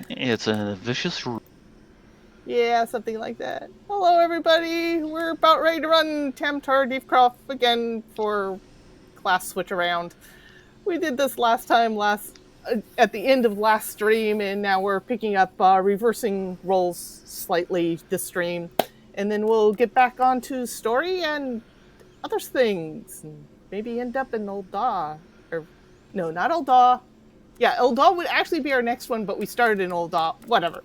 It's a vicious... Yeah, something like that. Hello, everybody. We're about ready to run Tam-Tara Deepcroft again for class switch around. We did this last time, at the end of last stream, and now we're picking up reversing roles slightly this stream, and then we'll get back onto story and other things, and maybe end up in Ul'dah, or no, not Ul'dah. Yeah, Ul'dah would actually be our next one, but we started in Ul'dah. Whatever.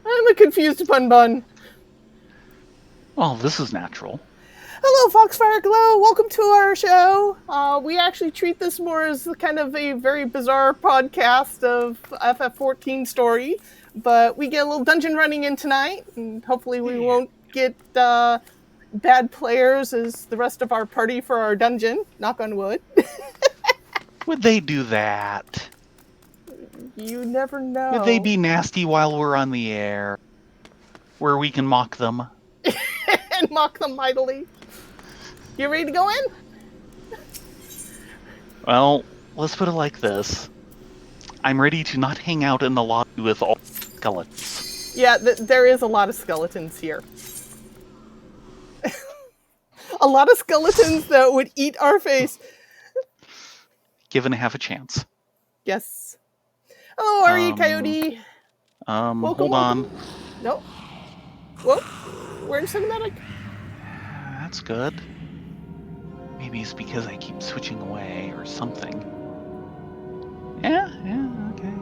I'm a confused bun. Well, this is natural. Hello, Foxfire Glow. Welcome to our show. We actually treat this more as kind of a very bizarre podcast of FF14 story, but we get a little dungeon running in tonight, and hopefully we won't get bad players as the rest of our party for our dungeon. Knock on wood. Would they do that? You never know. Would they be nasty while we're on the air? Where we can mock them? And mock them mightily. You ready to go in? Well, let's put it like this. I'm ready to not hang out in the lobby with all skeletons. Yeah, there is a lot of skeletons here. A lot of skeletons that would eat our face. Given half a chance. Yes. Hello, are you, Coyote? Hold on. Nope. Whoa. We're in cinematic. That's good. Maybe it's because I keep switching away or something. Yeah, okay.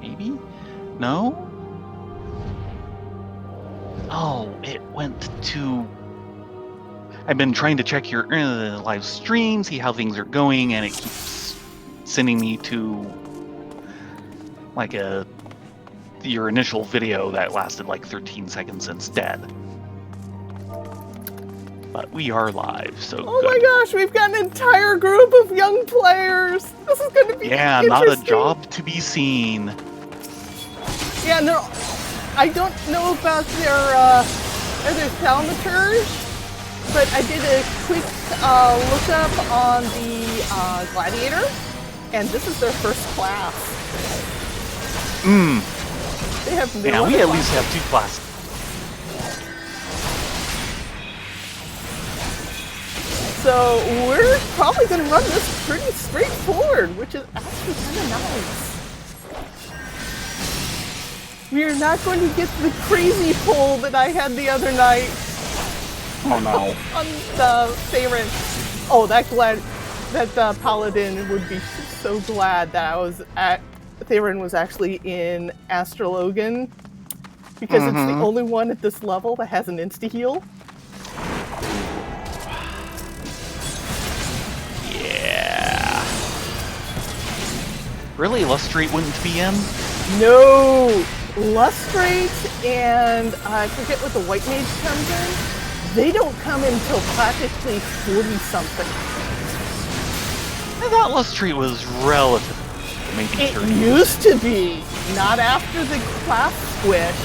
Maybe? No? Oh, it went to... I've been trying to check your live stream, see how things are going, and it keeps sending me to like your initial video that lasted like 13 seconds instead. But we are live, so oh good. My gosh, we've got an entire group of young players. This is going to be not a job to be seen. Yeah, no, I don't know about their thaumaturge, but I did a quick look-up on the Gladiator, and this is their first class. They have no we at least have 2 classes. So we're probably going to run this pretty straightforward, which is actually kind of nice. We're not going to get the crazy pull that I had the other night. Oh no. On the Theron. Oh, that paladin would be so glad that Theron was actually in Astrologan, because it's the only one at this level that has an insta-heal. Yeah. Really? Lustrate wouldn't be in? No! Lustrate and I forget what the White Mage comes in. They don't come until practically 40-something. I thought Lustrate was relative. Maybe 30. It used to be, not after the class squish.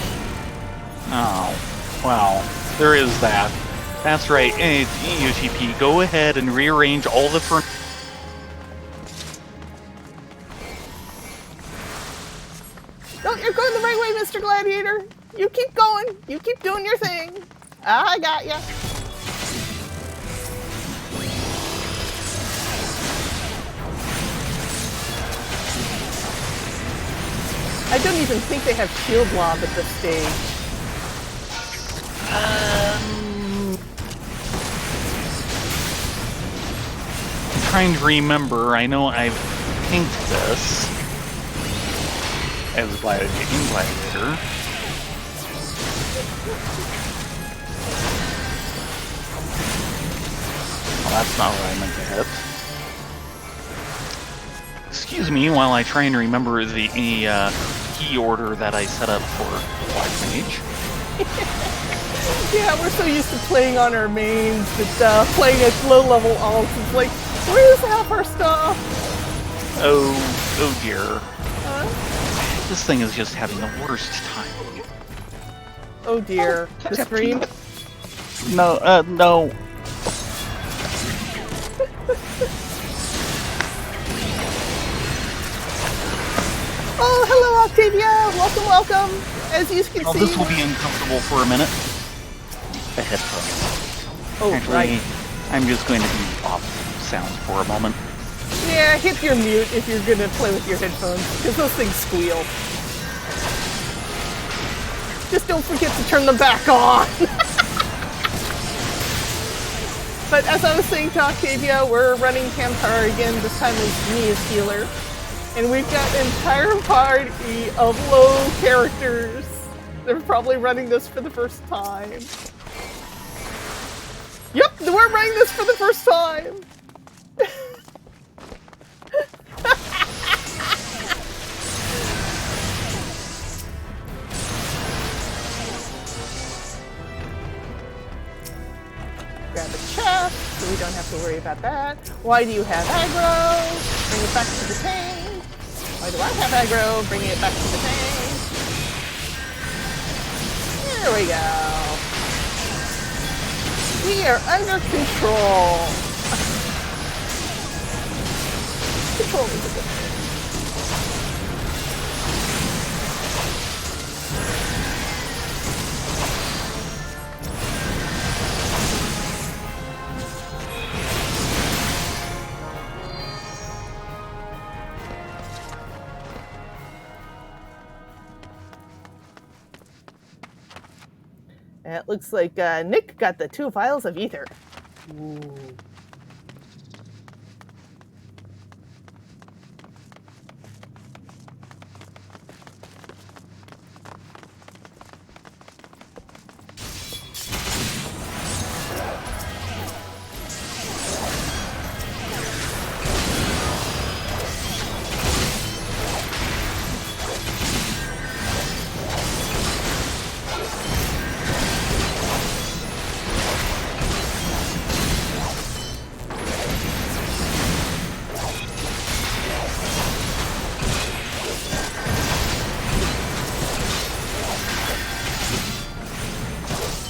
Oh, well, there is that. That's right. Hey, UTP, go ahead and rearrange all the furniture. No, you're going the right way, Mr. Gladiator. You keep going. You keep doing your thing. I got ya. I don't even think they have shield lob at this stage. I'm trying to remember. I know I've pinked this as Gladiator. Well, that's not what I meant to hit. Excuse me while I try and remember the key order that I set up for Black Mage. Yeah, we're so used to playing on our mains that playing at low-level alts is like, where's half our stuff? Oh dear. This thing is just having the worst time. Oh dear. The stream? No. Oh, hello, Octavia! Welcome, welcome! As you can Oh, see... this will be uncomfortable for a minute. The headphones. Oh, Actually, right. I'm just going to be off sound for a moment. Yeah, hit your mute if you're gonna play with your headphones, because those things squeal. Just don't forget to turn them back on! But as I was saying to Octavia, we're running Tam-Tara again, this time with me as healer. And we've got an entire party of low characters. They're probably running this for the first time. Yep, we're running this for the first time! Grab a chest, so we don't have to worry about that. Why do you have aggro? Bring it back to the tank. Why do I have aggro? Bring it back to the tank. There we go. We are under control. Control is a good thing. It looks like Nick got the 2 vials of ether. Ooh.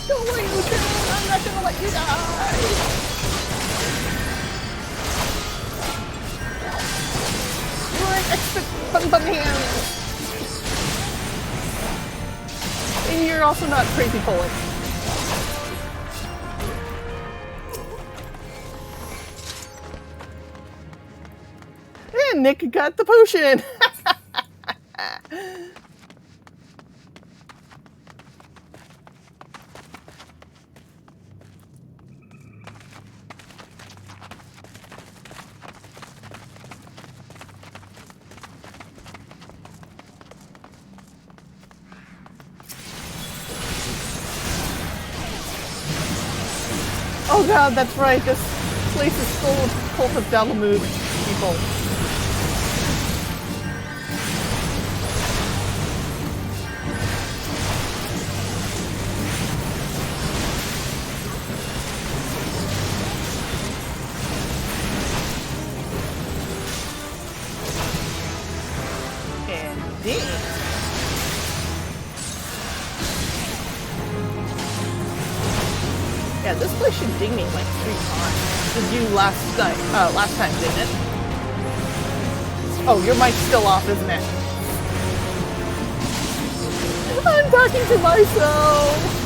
Don't worry, Lucian. I'm not gonna let you die. You're an expert bun hand. And you're also not crazy pulling. And Nick got the potion. Oh god, that's right. This place is full of Cult of Dalamud people. Indeed. Yeah, this place should ding me like 3 times. Did you last time, didn't it? Oh, your mic's still off, isn't it? I'm talking to myself!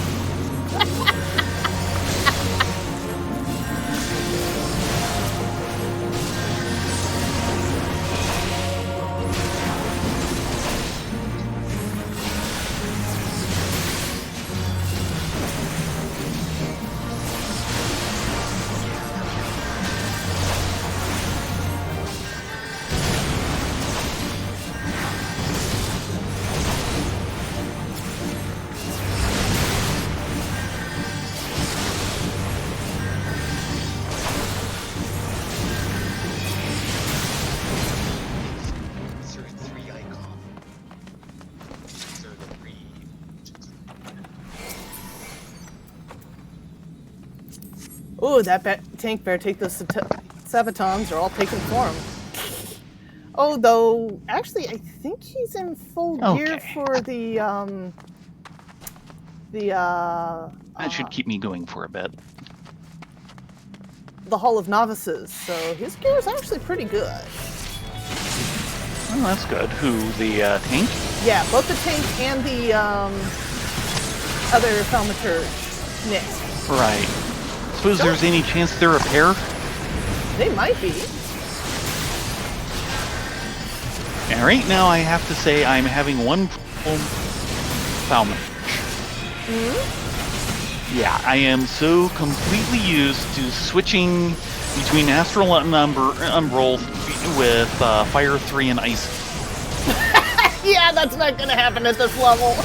Ooh, that tank better take those sabatons or I'll take them for him. Oh, though, actually, I think he's in full gear for the That should keep me going for a bit. The Hall of Novices, so his gear is actually pretty good. Oh, that's good. Who, the tank? Yeah, both the tank and the other thaumaturge. Nick. Right. Suppose there's any chance they're a pair? They might be. And right now I have to say I'm having one problem. Yeah, I am so completely used to switching between Astral and Umbral with Fire 3 and Ice. Yeah, that's not gonna happen at this level.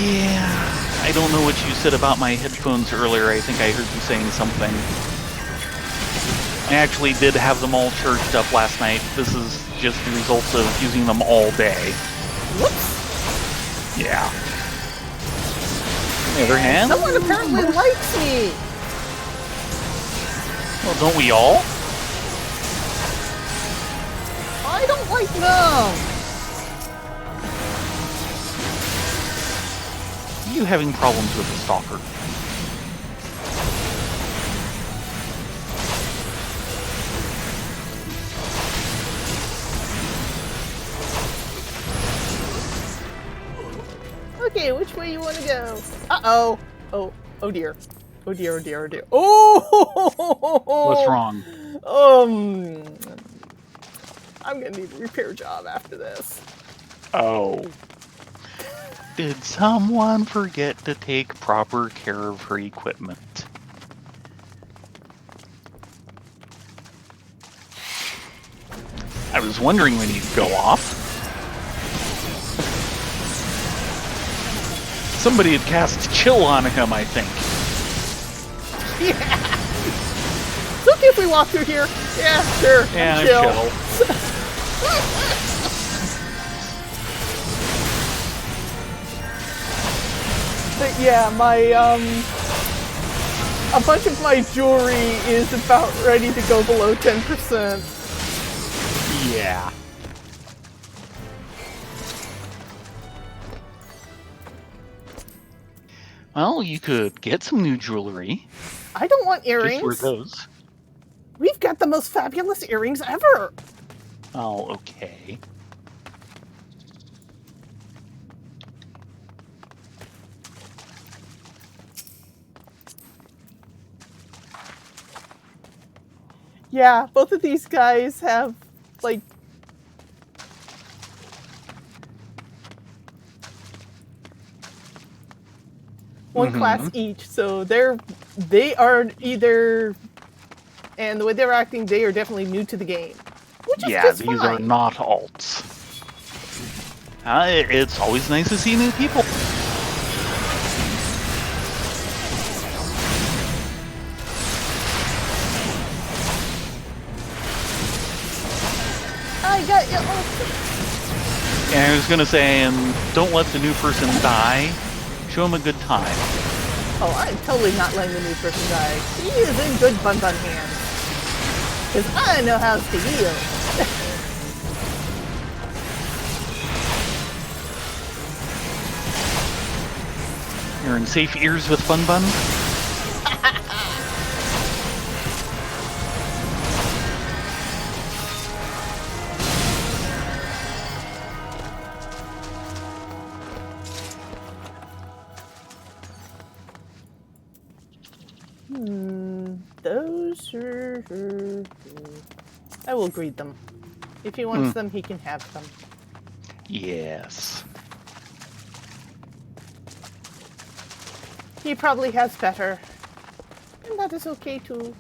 Yeah, I don't know what you said about my headphones earlier. I think I heard you saying something. I actually did have them all charged up last night. This is just the results of using them all day. Whoops. Yeah. On the other hand... Someone apparently likes me. Well, don't we all? I don't like them. Are you having problems with the stalker? Okay, which way you want to go? Uh-oh. Oh dear. Oh dear, oh dear, oh dear. Oh! What's wrong? I'm gonna need a repair job after this. Oh. Did someone forget to take proper care of her equipment? I was wondering when he'd go off. Somebody had cast chill on him, I think. Yeah. It's okay if we walk through here. Yeah, sure. Yeah, chill. But yeah, my a bunch of my jewelry is about ready to go below 10%. Yeah. Well, you could get some new jewelry. I don't want Just earrings. for those. We've got the most fabulous earrings ever. Oh, okay. Yeah, both of these guys have, like, one class each, so they are either, and the way they're acting, they are definitely new to the game. Which is just these fine. are not alts. It's always nice to see new people. I got you. And I was gonna say, and don't let the new person die. Show him a good time. Oh, I'm totally not letting the new person die. He is in good Bun Bun hands. Because I know how to heal. You're in safe ears with Bun Bun. Those are... I will greet them. If he wants them, he can have them. Yes. He probably has better. And that is okay too.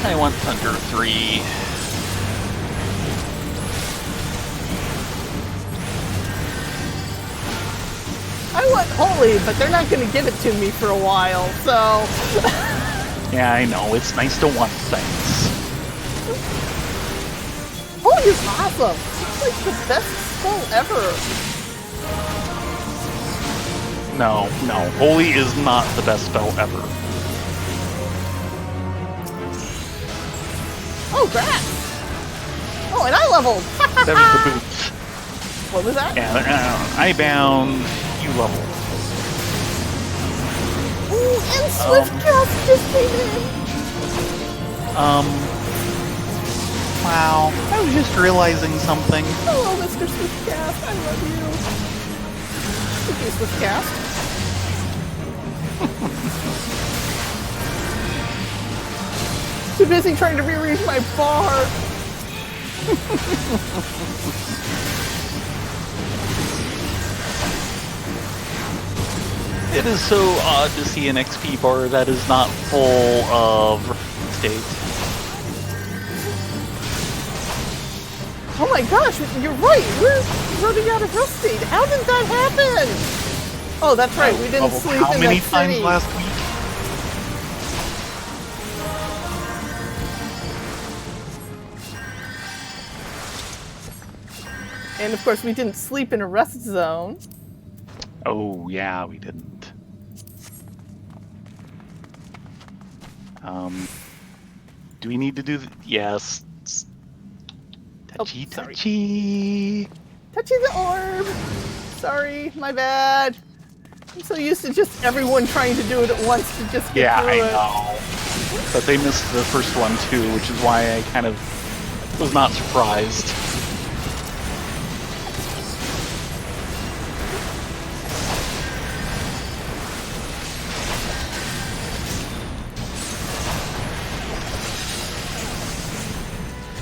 I want Thunder 3. I want Holy, but they're not going to give it to me for a while, so... Yeah, I know. It's nice to want things. Holy is awesome! It's like the best spell ever. No. Holy is not the best spell ever. Oh, grass! Oh, and I leveled! That was the boots. What was that? Yeah, I bound. You level. Ooh, and Swiftcast just came in! Wow. I was just realizing something. Hello, Mr. Swiftcast. I love you. Thank you, Swiftcast. Too busy trying to rearrange my bar. It is so odd to see an XP bar that is not full of state. Oh my gosh, you're right. We're running out of rest state. How did that happen? Oh, that's right. We didn't sleep how in many that times city. last week? And of course, we didn't sleep in a rest zone. Oh, yeah, we didn't. Do we need to do yes. Touchy, sorry. touchy. Touching the orb. Sorry, my bad. I'm so used to just everyone trying to do it at once to just get Yeah, through I it. know. But they missed the first one too, which is why I kind of was not surprised.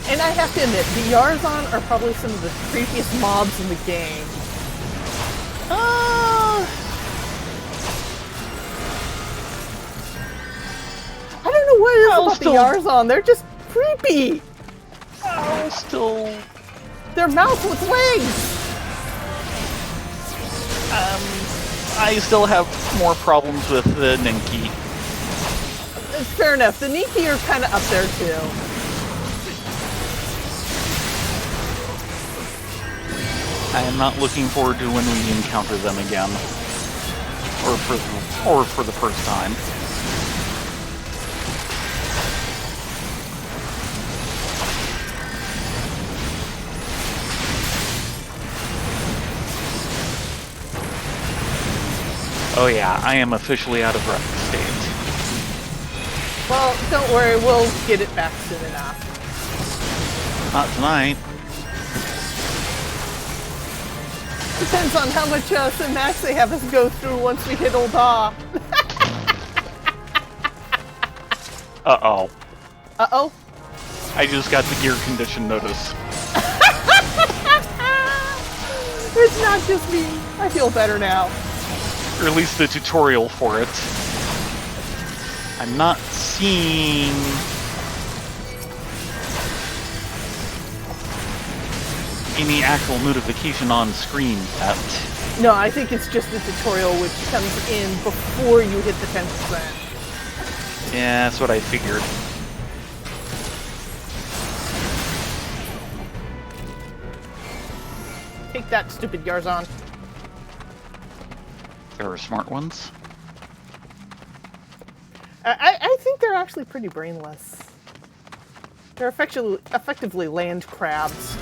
And I have to admit, the Yarzon are probably some of the creepiest mobs in the game. I don't know what it is about the Yarzon. They're just creepy. Their mouth with wings. I still have more problems with the Ninki. Fair enough. The Ninki are kind of up there too. I am not looking forward to when we encounter them again, or for the first time. Oh yeah, I am officially out of rest state. Well, don't worry, we'll get it back soon enough. Not tonight. Depends on how much max they have us go through once we hit Ul'dah. Uh-oh. Uh-oh? I just got the gear condition notice. It's not just me. I feel better now. Or at least the tutorial for it. I'm not seeing... any actual notification on screen yet. No, I think it's just the tutorial which comes in before you hit the 10%. Yeah, that's what I figured. Take that, stupid Yarzon. There are smart ones. I think they're actually pretty brainless. They're effectively land crabs.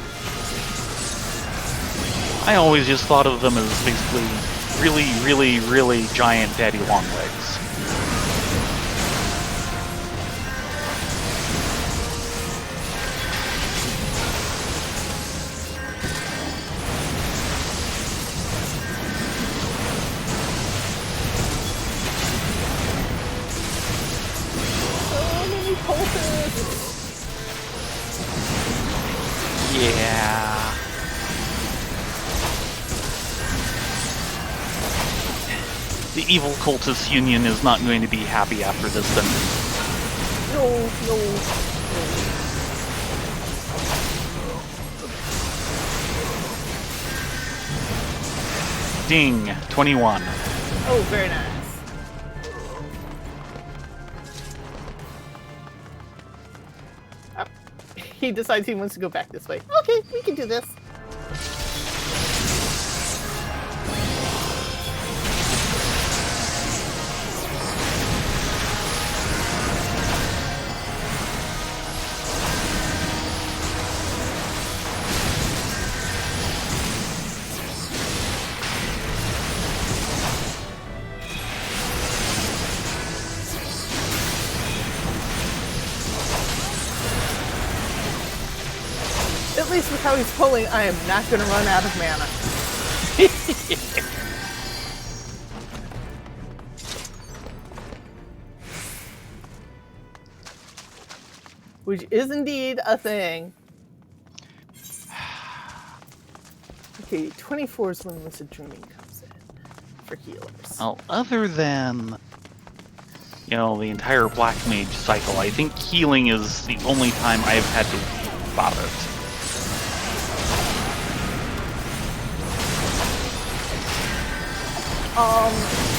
I always just thought of them as basically really, really, really giant daddy long legs. So many cultists. Yeah. The evil cultist union is not going to be happy after this then. No. Ding, 21. Oh, very nice. Oh, he decides he wants to go back this way. Okay, we can do this. At least with how he's pulling, I am not going to run out of mana. Which is indeed a thing. Okay, 24 is when Lucid Dreaming comes in for healers. Well, other than, the entire Black Mage cycle, I think healing is the only time I've had to think about it.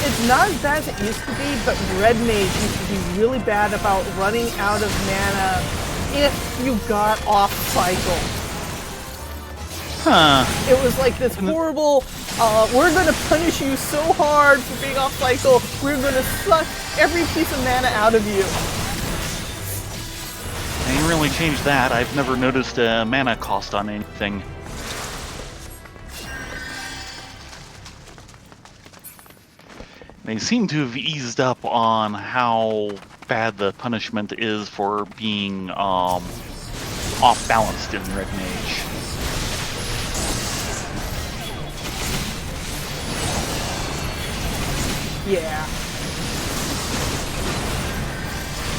It's not as bad as it used to be, but Red Mage used to be really bad about running out of mana if you got off cycle. Huh. It was like this horrible, we're going to punish you so hard for being off cycle, we're going to suck every piece of mana out of you. I didn't really change that. I've never noticed a mana cost on anything. They seem to have eased up on how bad the punishment is for being off-balanced in Red Mage. Yeah.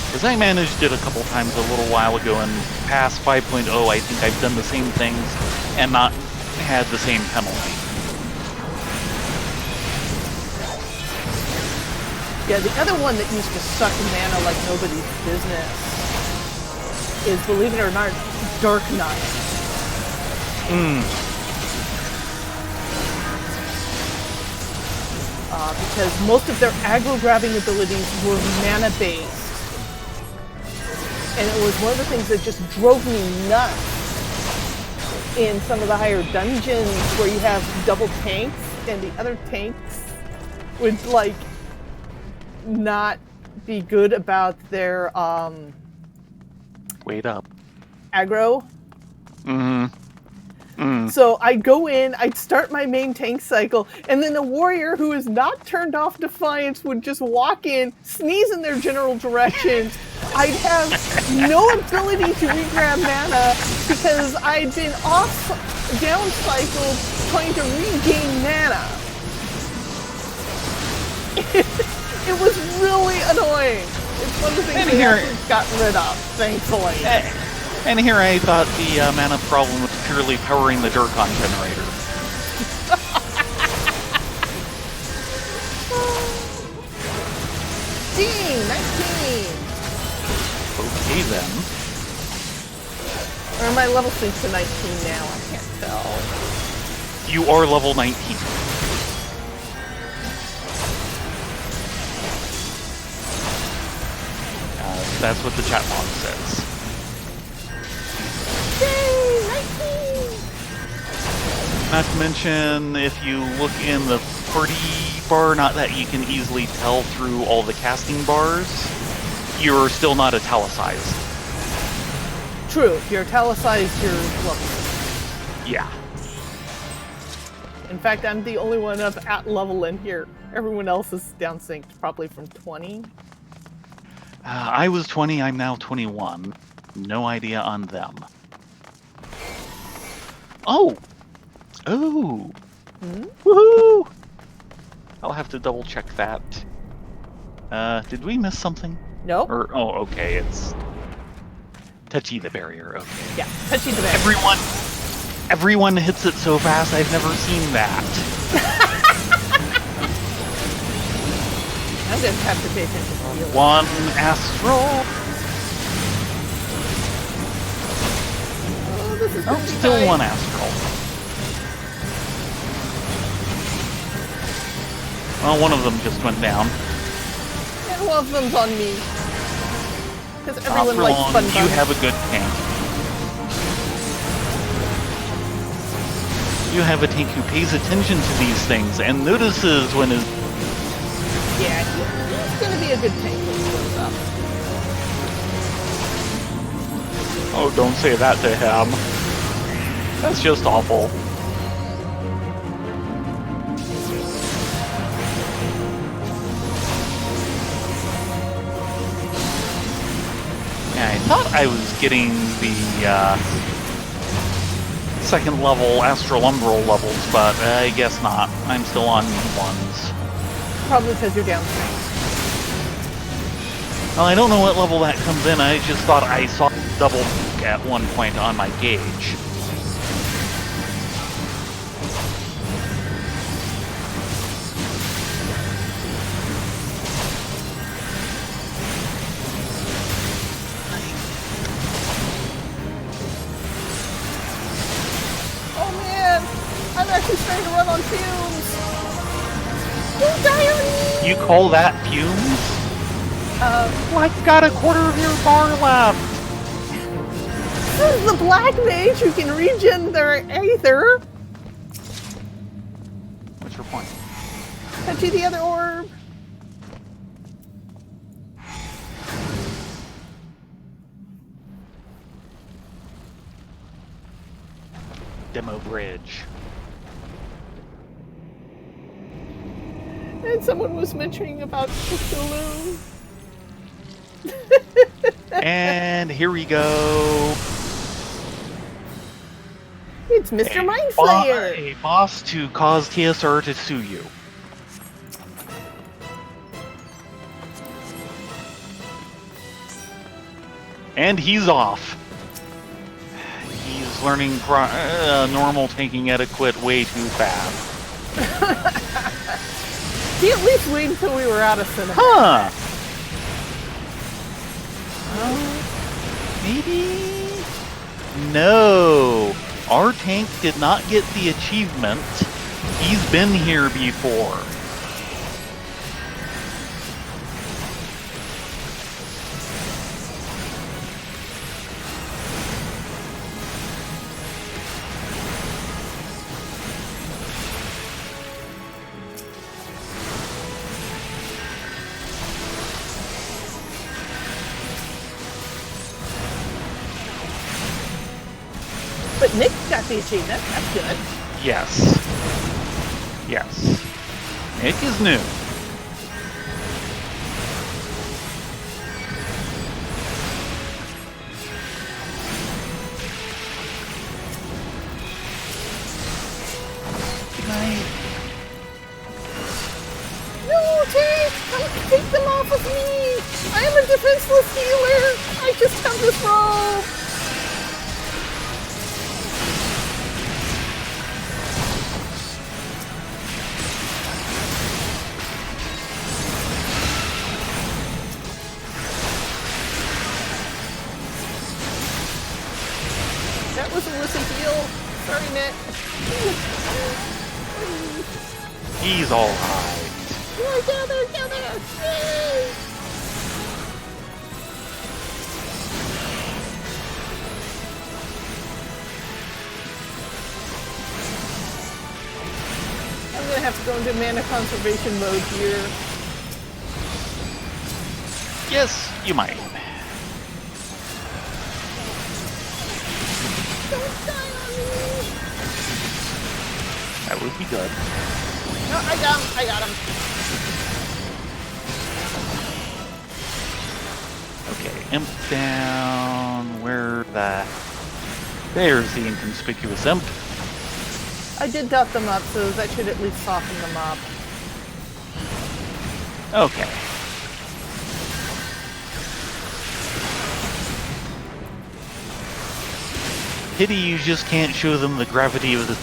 Because I managed it a couple times a little while ago, and past 5.0 I think I've done the same things and not had the same penalty. Yeah, the other one that used to suck mana like nobody's business is, believe it or not, Dark Knight. Because most of their aggro-grabbing abilities were mana-based. And it was one of the things that just drove me nuts in some of the higher dungeons where you have double tanks, and the other tanks would, like, not be good about their Wait up. aggro. So I'd go in, I'd start my main tank cycle, and then a warrior who is not turned off Defiance would just walk in, sneeze in their general directions. I'd have no ability to regrab mana because I'd been off down cycle trying to regain mana. It was really annoying. It's one of the things they haven't gotten rid of, thankfully. And here I thought the mana problem was purely powering the Durkon generator. Ding! 19! Okay then. Or am I level synced to 19 now? I can't tell. You are level 19. That's what the chat log says. Yay! 19! Not to mention, if you look in the party bar, not that you can easily tell through all the casting bars, you're still not italicized. True, if you're italicized, you're level. Yeah. In fact, I'm the only one up at level in here. Everyone else is down synced, probably from 20. I was 20, I'm now 21. No idea on them. Oh! Oh! Woohoo! I'll have to double check that. Did we miss something? Nope. Okay, it's Touchy the Barrier, okay. Yeah, Touchy the Barrier. Everyone hits it so fast, I've never seen that. I'm going to have to pay attention to healing. One astral. Oh, this is still one astral. Well, one of them just went down. And one of them's on me. Because Not everyone for likes long. fun You buns. have a good tank. You have a tank who pays attention to these things and notices when his... Yeah, he's gonna be a good tank when he goes up. Oh, don't say that to him. That's just awful. Yeah, I thought I was getting the second level Astrolumbral levels, but I guess not. I'm still on ones. Probably because you're downstream. Well, I don't know what level that comes in. I just thought I saw double at one point on my gauge. Oh man! I'm actually starting to run on fumes! Don't die on me! You call that fumes? Well, I've got a quarter of your bar left. This is the black mage who can regen their aether. What's your point? Touch you the other orb. Demo bridge. And someone was mentioning about Cthulhu. And here we go. It's Mr. Mindslayer. A boss to cause TSR to sue you. And he's off. He's learning normal tanking etiquette way too fast. He at least waited until we were out of cinema. Huh. Maybe? No. Our tank did not get the achievement. He's been here before. But Nick got the achievement. That's good. Yes. Yes. Nick is new. Good night. No, tank! Take them off of me! I am a defenseless healer! I just have this robe! That was a listen heal. Sorry, Nick. He's all right. Gather! Yay! I'm gonna have to go into mana conservation mode here. Yes, you might. Don't die on me! That would be good. No, I got him. Okay, imp down. Where the... There's the inconspicuous imp. I did dot them up, so that should at least soften them up. Okay. Pity you just can't show them the gravity of the...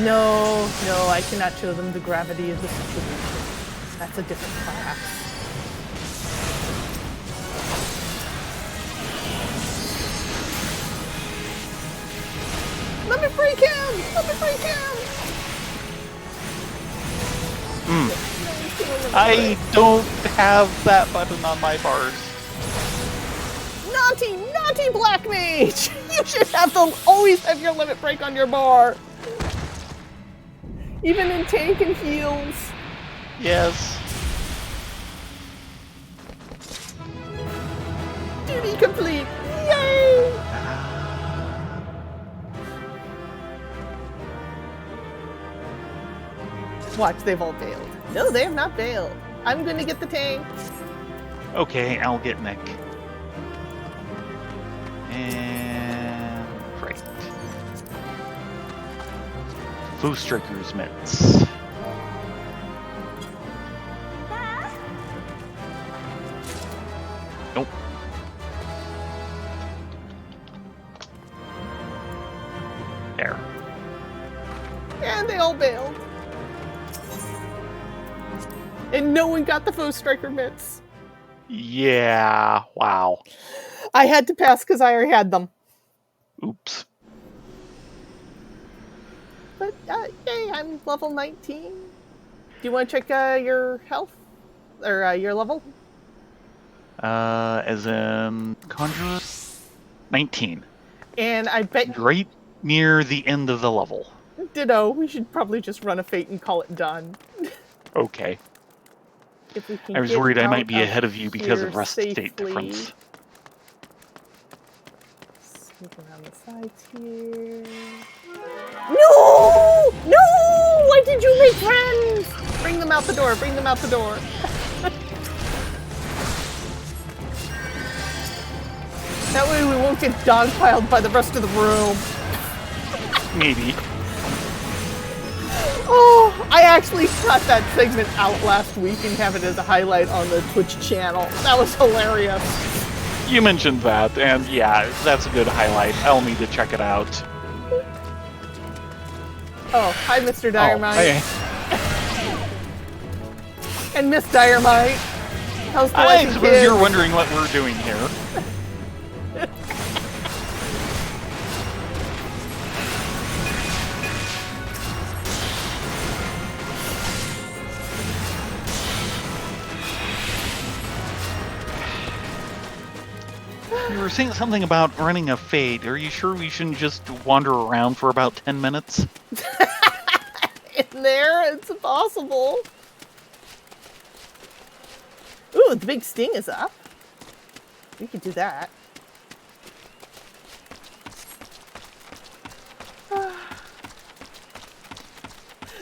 No, I cannot show them the gravity of the situation. That's a different class. Let me break him! I don't have that button on my bars. Naughty, naughty black mage! You should have to always have your limit break on your bar. Even in tank and heals. Yes. Duty complete! Yay! Watch, they've all bailed. No, they have not bailed. I'm gonna get the tank. Okay, I'll get Nick. And right. Foo Striker's mitts. Nope. There. And they all bailed. And no one got the Foe Striker mitts. Yeah, wow. I had to pass because I already had them. Oops. But, yay, I'm level 19. Do you want to check your health? Or your level? As in Conjurer? 19. And I bet... Right near the end of the level. Ditto. We should probably just run a fate and call it done. Okay. If we can I was get worried I might out be ahead of you because of rest safely. state difference. Sneak around the sides here. No! No! Why did you make friends? Bring them out the door. Bring them out the door. That way we won't get dogpiled by the rest of the room. Maybe. Oh, I actually cut that segment out last week and have it as a highlight on the Twitch channel. That was hilarious. You mentioned that, and yeah, that's a good highlight. I'll need to check it out. Oh, hi, Mr. Dynamite. Oh, And Miss Dynamite. How's the I wife and suppose kids? you're wondering what we're doing here. You were saying something about running a fade. Are you sure we shouldn't just wander around for about 10 minutes? In there, it's impossible. Ooh, the big sting is up. We could do that.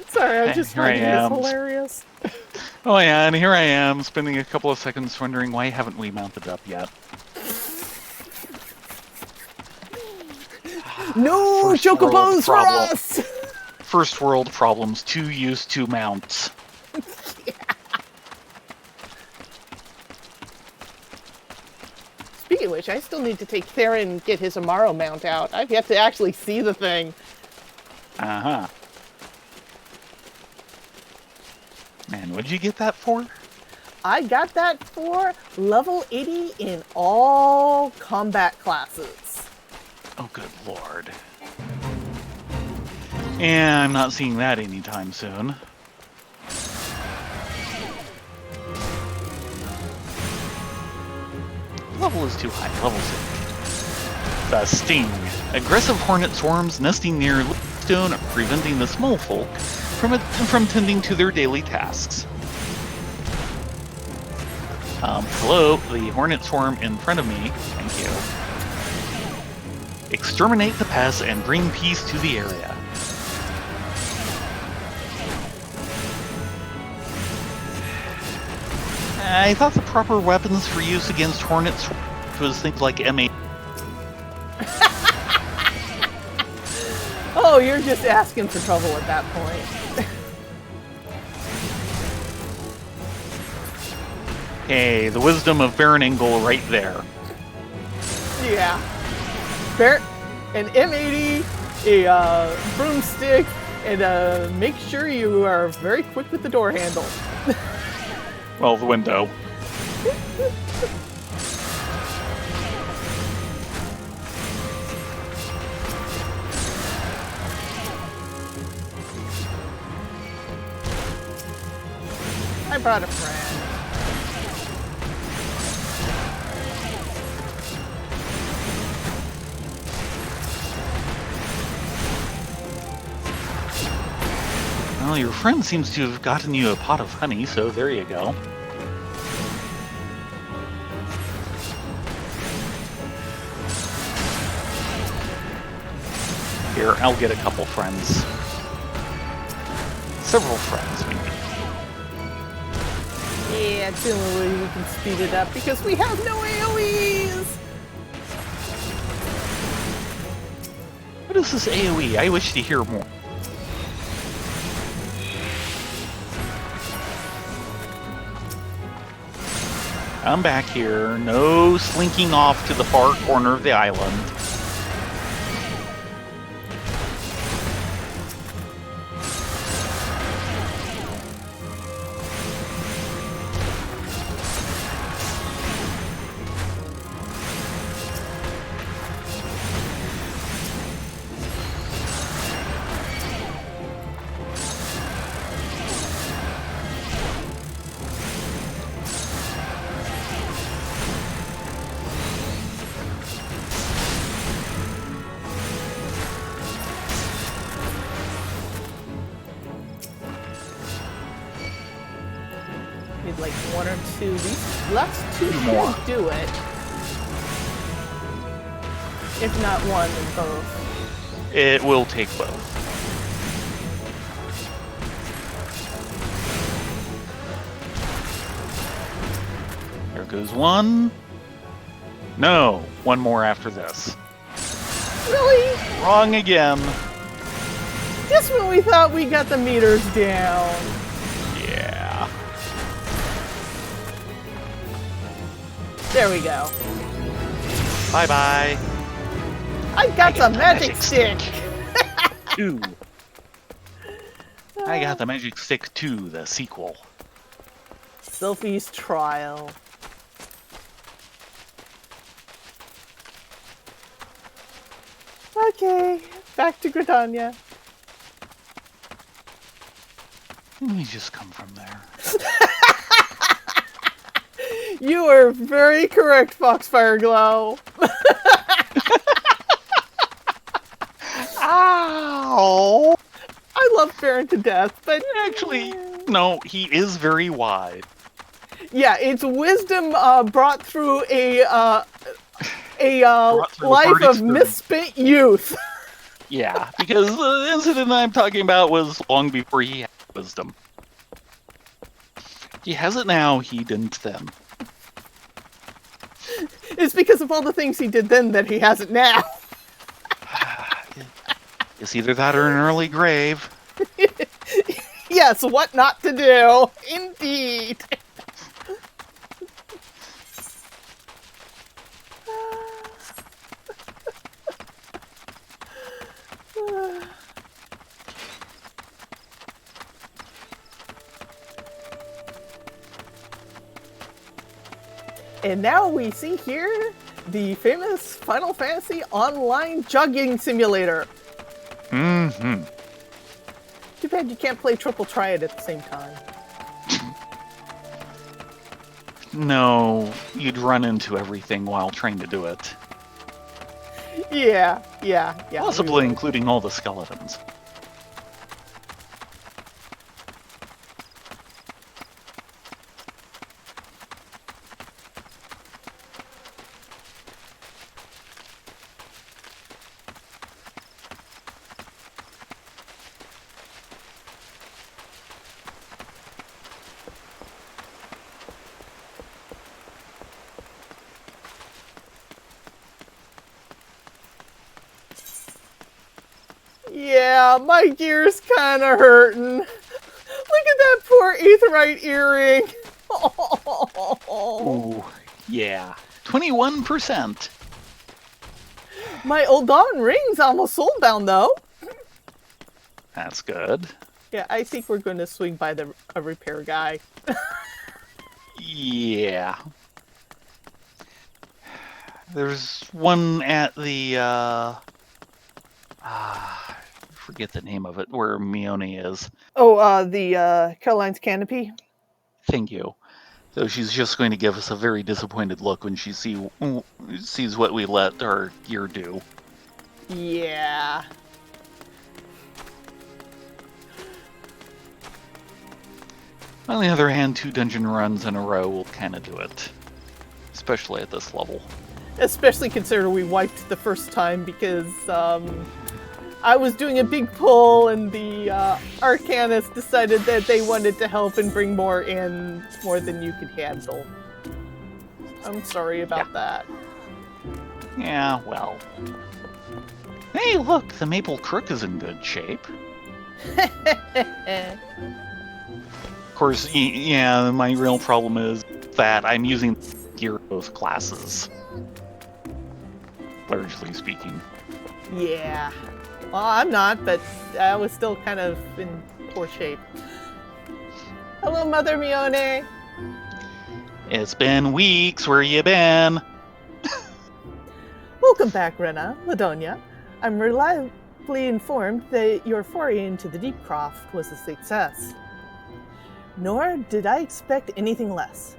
Sorry, I just finding this hilarious. Oh yeah, and here I am, spending a couple of seconds wondering why haven't we mounted up yet? No First chocobos world for problem. us! First world problems, too used to mounts. Yeah. Speaking of which, I still need to take Theron and get his Amaro mount out. I've yet to actually see the thing. Uh-huh. And what'd you get that for? I got that for level 80 in all combat classes. Oh, good lord. Yeah, I'm not seeing that anytime soon. Level is too high. Level 6. The Sting. Aggressive hornet swarms nesting near stone, preventing the small folk from tending to their daily tasks. Hello, the hornet swarm in front of me. Thank you. Exterminate the pests and bring peace to the area. I thought the proper weapons for use against hornets was things like M8. Oh, you're just asking for trouble at that point. Hey, the wisdom of Baron Engel right there. Yeah. An M80, a broomstick, and make sure you are very quick with the door handle. Well, the window. brought a friend. Well, your friend seems to have gotten you a pot of honey, so there you go. Here, I'll get a couple friends. Several friends, maybe. Yeah, it's the only way we can speed it up because we have no AoEs! What is this AoE? I wish to hear more. I'm back here. No slinking off to the far corner of the island. Need like one or two. These last two More. should do it. If not one, then both. It will take both. There goes one. No, one more after this. Really? Wrong again. Just when we thought we got the meters down. Yeah. There we go. Bye-bye. I got the magic stick! 2. I got the Magic Stick 2, the sequel. Sophie's Trial. Okay, back to Gridania. Let me just come from there. You are very correct, Foxfire Glow. Ow! I love Baron to death, but Actually, no, he is very wide. yeah, it's wisdom brought through a Brought through a life hard of experience. misspent youth. Yeah, because the incident I'm talking about was long before he had wisdom. He has it now, he didn't then. It's because of all the things he did then that he has it now. It's either that or an early grave. Yes, what not to do. Indeed. And now we see here the famous Final Fantasy Online Jogging Simulator. Mm-hmm. Too bad you can't play Triple Triad at the same time. No, you'd run into everything while trying to do it. Yeah. Possibly including all the skeletons. Yeah, my gear's kind of hurting. Look at that poor aetheryte earring. Ooh, yeah. 21%. My Uldan ring's almost soulbound, though. That's good. Yeah, I think we're going to swing by a repair guy. Yeah. There's one at the, I forget the name of it, where Mione is. Oh, the Caroline's Canopy? Thank you. So she's just going to give us a very disappointed look when she sees what we let our gear do. Yeah. On the other hand, 2 dungeon runs in a row will kind of do it. Especially at this level. Especially considering we wiped the first time because I was doing a big pull and the Arcanist decided that they wanted to help and bring more in, more than you could handle. I'm sorry about that. Yeah, well. Hey, look, the Maple Crook is in good shape. Of course, yeah, my real problem is that I'm using gear of both classes. Largely speaking. Yeah. Well, I'm not, but I was still kind of in poor shape. Hello, Mother Mione. It's been weeks. Where you been? Welcome back, Rena, Ladonia. I'm reliably informed that your foray into the Deepcroft was a success. Nor did I expect anything less.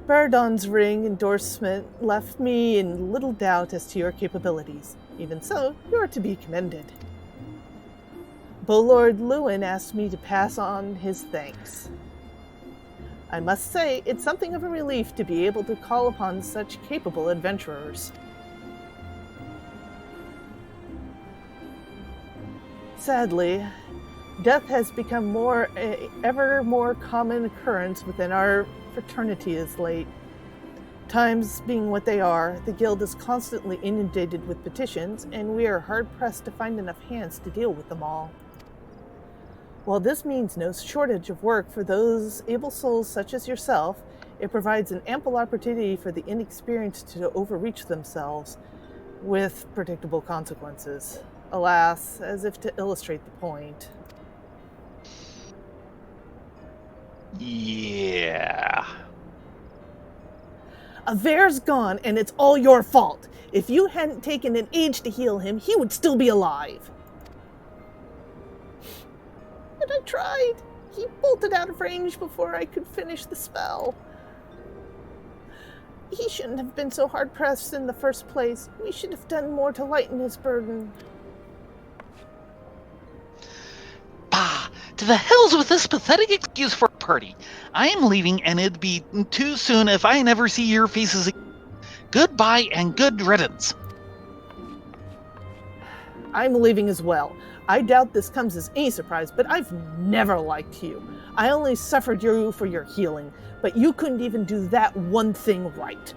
Baradon's ring endorsement left me in little doubt as to your capabilities. Even so, you are to be commended. Lord Lewin asked me to pass on his thanks. I must say, it's something of a relief to be able to call upon such capable adventurers. Sadly, death has become ever more common occurrence within our fraternity as late. Times being what they are, the guild is constantly inundated with petitions, and we are hard-pressed to find enough hands to deal with them all. While this means no shortage of work for those able souls such as yourself, it provides an ample opportunity for the inexperienced to overreach themselves, with predictable consequences. Alas, as if to illustrate the point. Yeah. Avere's gone, and it's all your fault. If you hadn't taken an age to heal him, he would still be alive. But I tried. He bolted out of range before I could finish the spell. He shouldn't have been so hard-pressed in the first place. We should have done more to lighten his burden. Bah! To the hells with this pathetic excuse for a party. I am leaving, and it'd be too soon if I never see your faces again. Goodbye and good riddance. I'm leaving as well. I doubt this comes as any surprise, but I've never liked you. I only suffered you for your healing, but you couldn't even do that one thing right.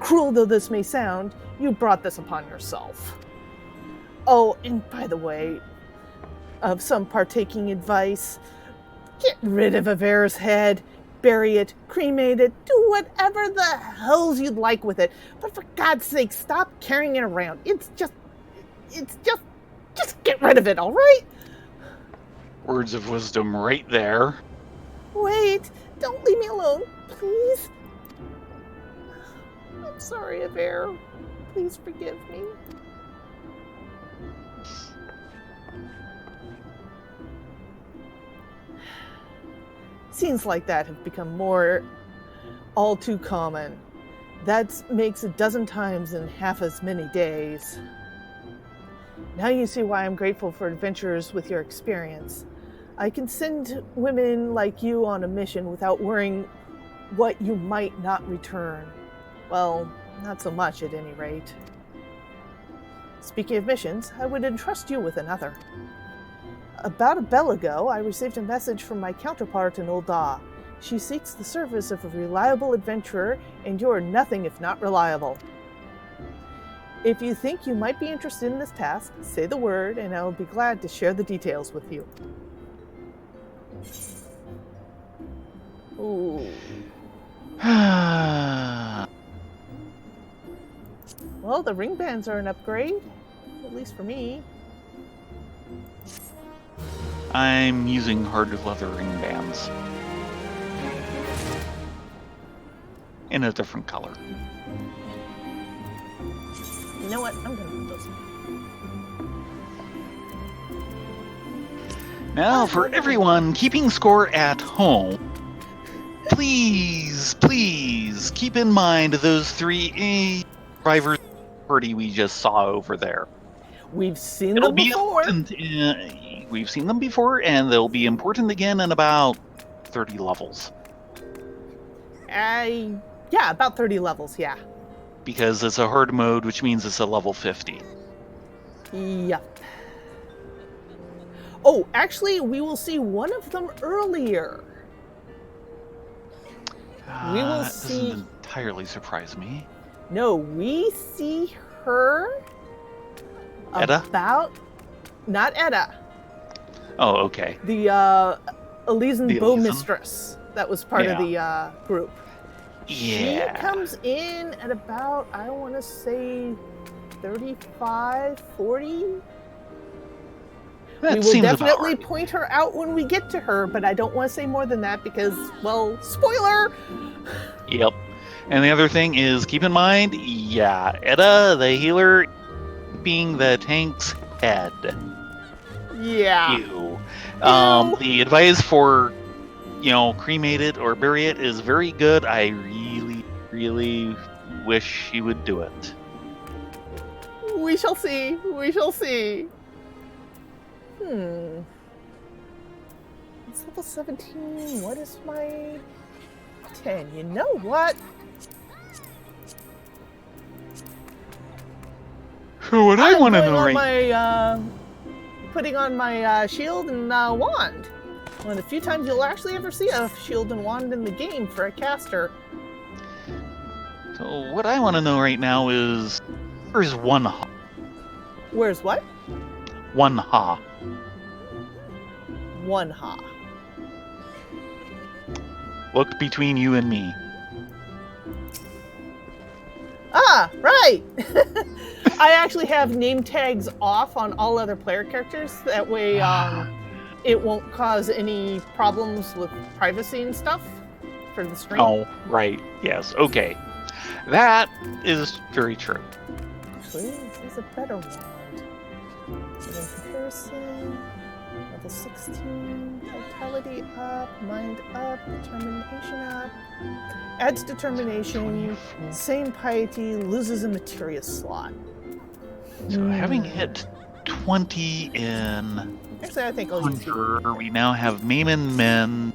Cruel though this may sound, you brought this upon yourself. Oh, and by the way, of some partaking advice, get rid of Avere's head, bury it, cremate it, do whatever the hells you'd like with it. But for God's sake, stop carrying it around. It's just get rid of it, all right? Words of wisdom right there. Wait, don't leave me alone, please. I'm sorry, Avere. Please forgive me. Scenes like that have become all too common. That makes a dozen times in half as many days. Now you see why I'm grateful for adventurers with your experience. I can send women like you on a mission without worrying what you might not return. Well, not so much at any rate. Speaking of missions, I would entrust you with another. About a bell ago, I received a message from my counterpart in Ul'dah. She seeks the service of a reliable adventurer, and you're nothing if not reliable. If you think you might be interested in this task, say the word, and I will be glad to share the details with you. Ooh. Well, the ring bands are an upgrade, at least for me. I'm using hard leather ring bands. In a different color. You know what? I'm gonna put those in. Now, for everyone keeping score at home, please keep in mind those three survivors party we just saw over there. We've seen It'll them be before. important. We've seen them before, and they'll be important again in about 30 levels. Yeah, about 30 levels, yeah. Because it's a hard mode, which means it's a level 50. Yep. Oh, actually, we will see one of them earlier. We will That see. doesn't entirely surprise me. No, we see her. Edda? Not Edda. Oh, okay. The Elysian The Bow Elysian? Mistress that was part of the group. Yeah. She comes in at about, I want to say, 35, 40. That We will seems definitely about right. point her out when we get to her, but I don't want to say more than that because, well, spoiler! Yep. And the other thing is, keep in mind, Edda, the healer, being the tank's head. Yeah. Ew. Ew. The advice for, cremate it or bury it is very good. I really, really wish she would do it. We shall see. We shall see. It's level 17. What is my 10? You know what? What I want to know putting on my shield and wand. One of the few times you'll actually ever see a shield and wand in the game for a caster. So what I want to know right now is, where's One Ha? Where's what? One Ha. One Ha. Look between you and me. Ah, right! I actually have name tags off on all other player characters. That way it won't cause any problems with privacy and stuff for the stream. Oh, right. Yes. Okay. That is very true. Actually, this is a better wand. And in comparison, level 16, vitality up, mind up, determination up. Adds determination, 24. same piety, loses a materia slot. So having hit 20 in Actually, I think I'll use Hunter, we now have Maimon Men,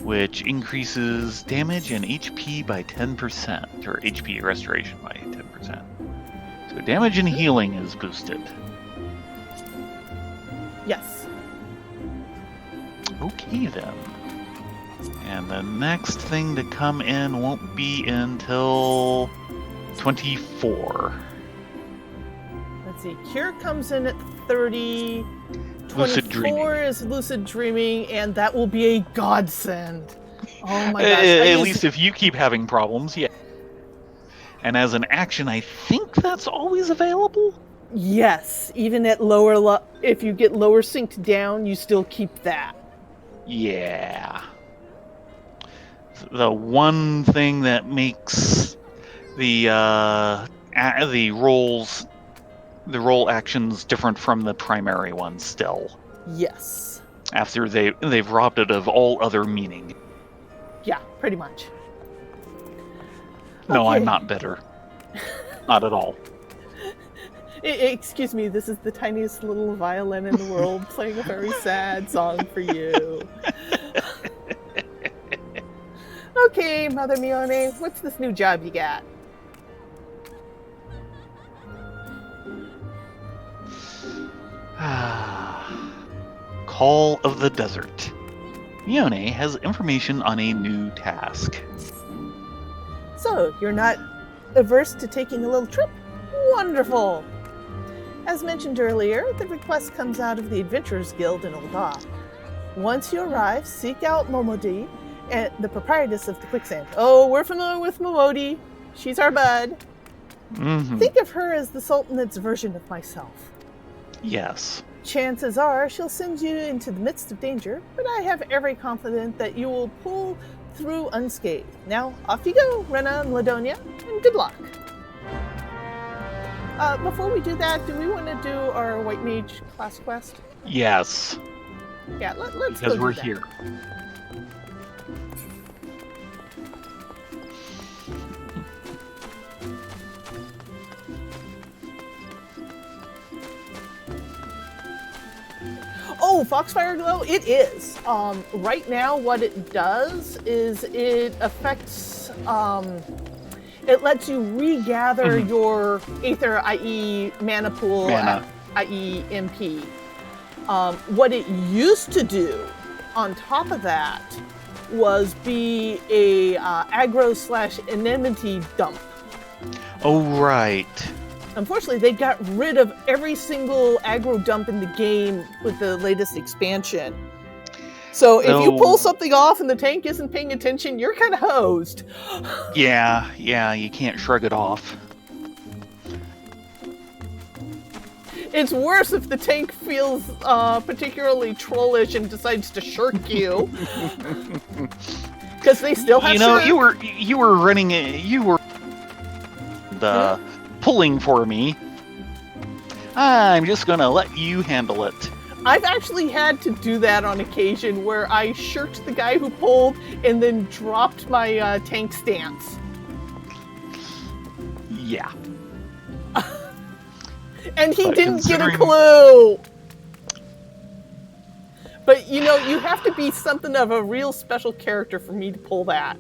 which increases damage and HP by 10%, or HP restoration by 10%. So damage and healing is boosted. Yes. Okay then. And the next thing to come in won't be until 24. Let's see. Cure comes in at 30. Lucid 24 dreaming. is lucid dreaming, and that will be a godsend. Oh my gosh. At least if you keep having problems, yeah. And as an action, I think that's always available? Yes. Even at lower if you get lower synced down, you still keep that. Yeah. The one thing that makes the roll actions different from the primary ones still. Yes. After they've robbed it of all other meaning. Yeah, pretty much. No, Okay. I'm not bitter. Not at all. Excuse me, this is the tiniest little violin in the world playing a very sad song for you. Okay, Mother Mione, what's this new job you got? Call of the Desert. Mione has information on a new task. So, you're not averse to taking a little trip? Wonderful! As mentioned earlier, the request comes out of the Adventurers Guild in Ul'dah. Once you arrive, seek out Momodi, and the proprietress of the quicksand. Oh, we're familiar with Momodi. She's our bud. Mm-hmm. Think of her as the Sultanate's version of myself. Yes. Chances are she'll send you into the midst of danger, but I have every confidence that you will pull through unscathed. Now, off you go, Rena and Ladonia, and good luck. Before we do that, do we want to do our White Mage class quest? Yes. Yeah, let's Because go we're do that. here. Oh, Foxfire Glow? It is. Right now, what it does is it affects. It lets you regather your Aether, i.e., mana pool, i.e., MP. What it used to do, on top of that, was be a aggro/enmity dump. Oh, right. Unfortunately, they got rid of every single aggro dump in the game with the latest expansion. So if you pull something off and the tank isn't paying attention, you're kind of hosed. Yeah, you can't shrug it off. It's worse if the tank feels particularly trollish and decides to shirk you. Because they still have shirk. You were running pulling for me. I'm just gonna let you handle it. I've actually had to do that on occasion where I shirked the guy who pulled and then dropped my tank stance. Yeah. And he didn't get a clue. But you have to be something of a real special character for me to pull that.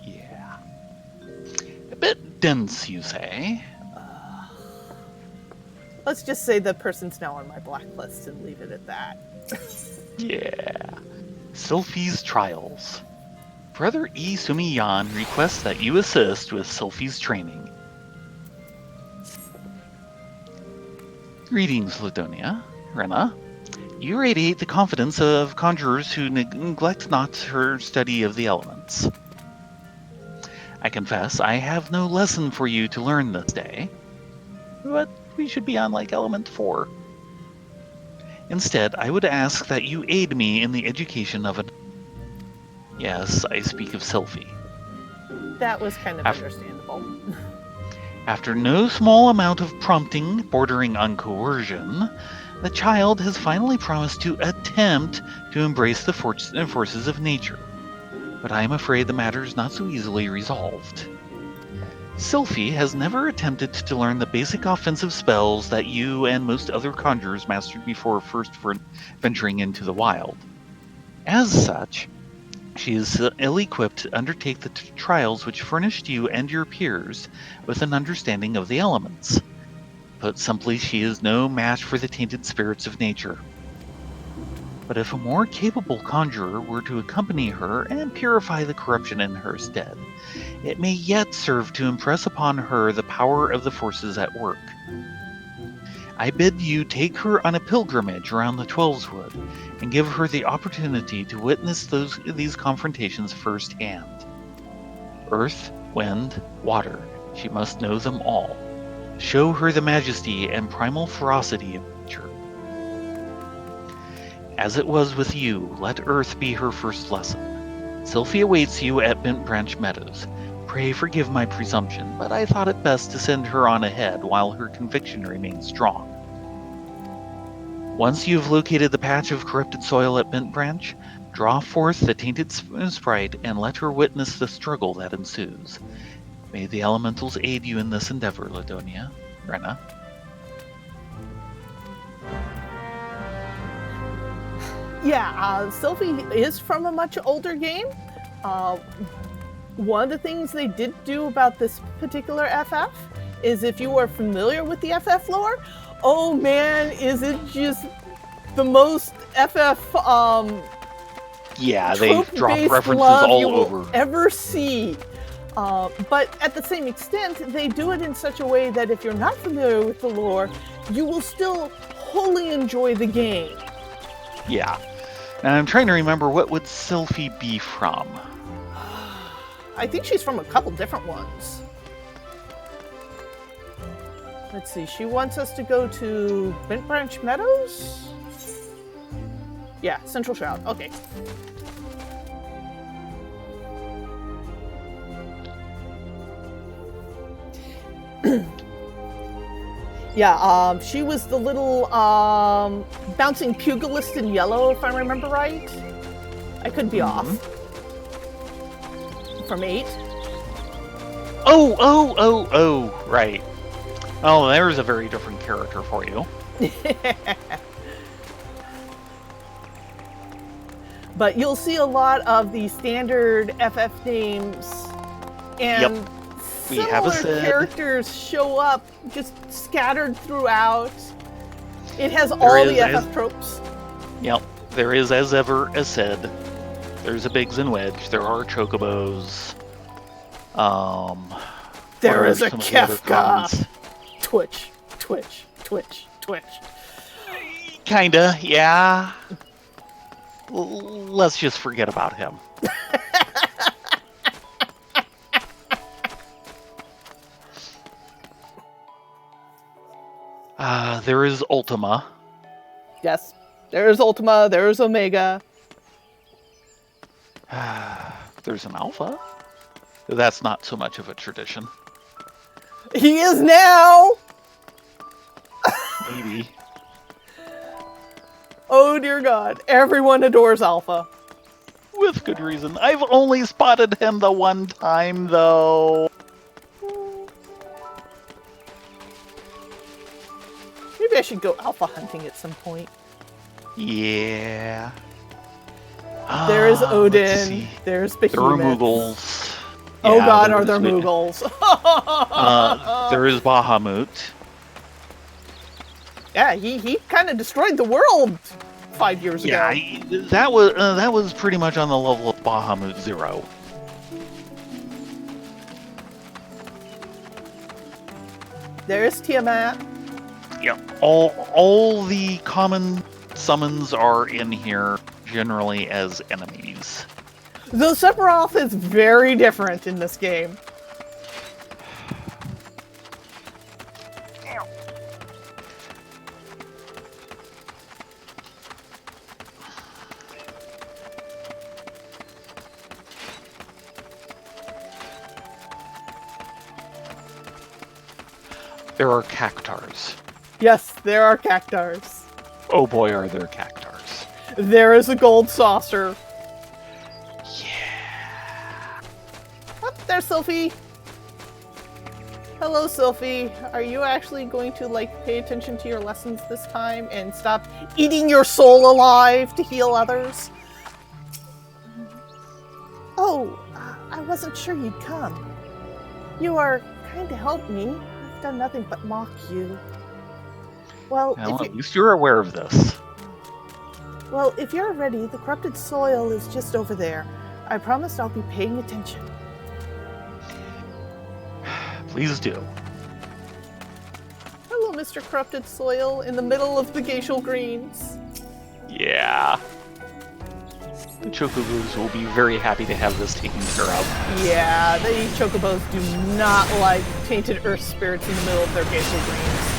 Yeah. A bit dense, you say? Let's just say the person's now on my blacklist and leave it at that. Yeah. Sylphie's Trials. Brother E. Sumiyan requests that you assist with Sylphie's training. Greetings, Ladonia. Rena. You radiate the confidence of conjurers who neglect not her study of the elements. I confess I have no lesson for you to learn this day, but we should be on like element 4. Instead, I would ask that you aid me in the education of an... Yes, I speak of Sylphie. That was kind of understandable. After no small amount of prompting bordering on coercion, the child has finally promised to attempt to embrace the forces of nature. But I am afraid the matter is not so easily resolved. Sylphie has never attempted to learn the basic offensive spells that you and most other conjurers mastered before venturing into the wild. As such, she is ill-equipped to undertake the trials which furnished you and your peers with an understanding of the elements. Put simply, she is no match for the tainted spirits of nature. But if a more capable conjurer were to accompany her and purify the corruption in her stead, it may yet serve to impress upon her the power of the forces at work. I bid you take her on a pilgrimage around the Twelveswood and give her the opportunity to witness these confrontations firsthand. Earth, wind, water, she must know them all. Show her the majesty and primal ferocity of nature. As it was with you, let Earth be her first lesson. Sylphie awaits you at Bent Branch Meadows. Pray forgive my presumption, but I thought it best to send her on ahead while her conviction remains strong. Once you have located the patch of corrupted soil at Bent Branch, draw forth the tainted sprite and let her witness the struggle that ensues. May the elementals aid you in this endeavor, Ladonia. Rena. Yeah, Sylphie is from a much older game. One of the things they did do about this particular FF is, if you are familiar with the FF lore, oh man, is it just the most FF yeah, they drop references all you over. Will ever see. But at the same extent, they do it in such a way that if you're not familiar with the lore, you will still wholly enjoy the game. Yeah. And I'm trying to remember, what would Sylphie be from? I think she's from a couple different ones. Let's see, she wants us to go to Bent Branch Meadows? Yeah, Central Shroud, okay. Yeah, she was the little bouncing pugilist in yellow, if I remember right. I could be off. From 8. Oh, right. Oh, there's a very different character for you. But you'll see a lot of the standard FF names, and We have a similar Sid. characters show up just scattered throughout. It has There all the is FF tropes. Yep. There is, as ever, a Sid. There's a Biggs and Wedge. There are Chocobos. There what is are a some of the other Kefka. commons? Twitch, Twitch, Twitch, Twitch. Kinda, yeah. Let's just forget about him. There is Ultima. Yes, there's Ultima, there's Omega. There's an Alpha. That's not so much of a tradition. He is now! Maybe. Oh dear God, everyone adores Alpha. With good reason. I've only spotted him the one time, though. Maybe I should go Alpha hunting at some point. Yeah. There is Let's Odin, see. there's There are Behemoth. Moogles. Oh Yeah, God, are there there's- Moogles? There is Bahamut. Yeah, he kind of destroyed the world 5 years ago. Yeah, that was pretty much on the level of Bahamut Zero. There's Tiamat. Yeah, all the common summons are in here generally as enemies. Though Sephiroth is very different in this game. There are Cactars. Yes, there are Cactars. Oh boy, are there Cactars. There is a gold saucer. Yeah. Oh, there's Sylphie. Hello, Sylphie. Are you actually going to, pay attention to your lessons this time and stop eating your soul alive to heal others? Oh, I wasn't sure you'd come. You are kind to help me. I've done nothing but mock you. Well, At least you're aware of this. if you're ready, the corrupted soil is just over there. I promised I'll be paying attention. Please do. Hello, Mr. Corrupted Soil, in the middle of the glacial greens. Yeah. The Chocobos will be very happy to have this taken care of. Yeah, the Chocobos do not like tainted earth spirits in the middle of their glacial greens.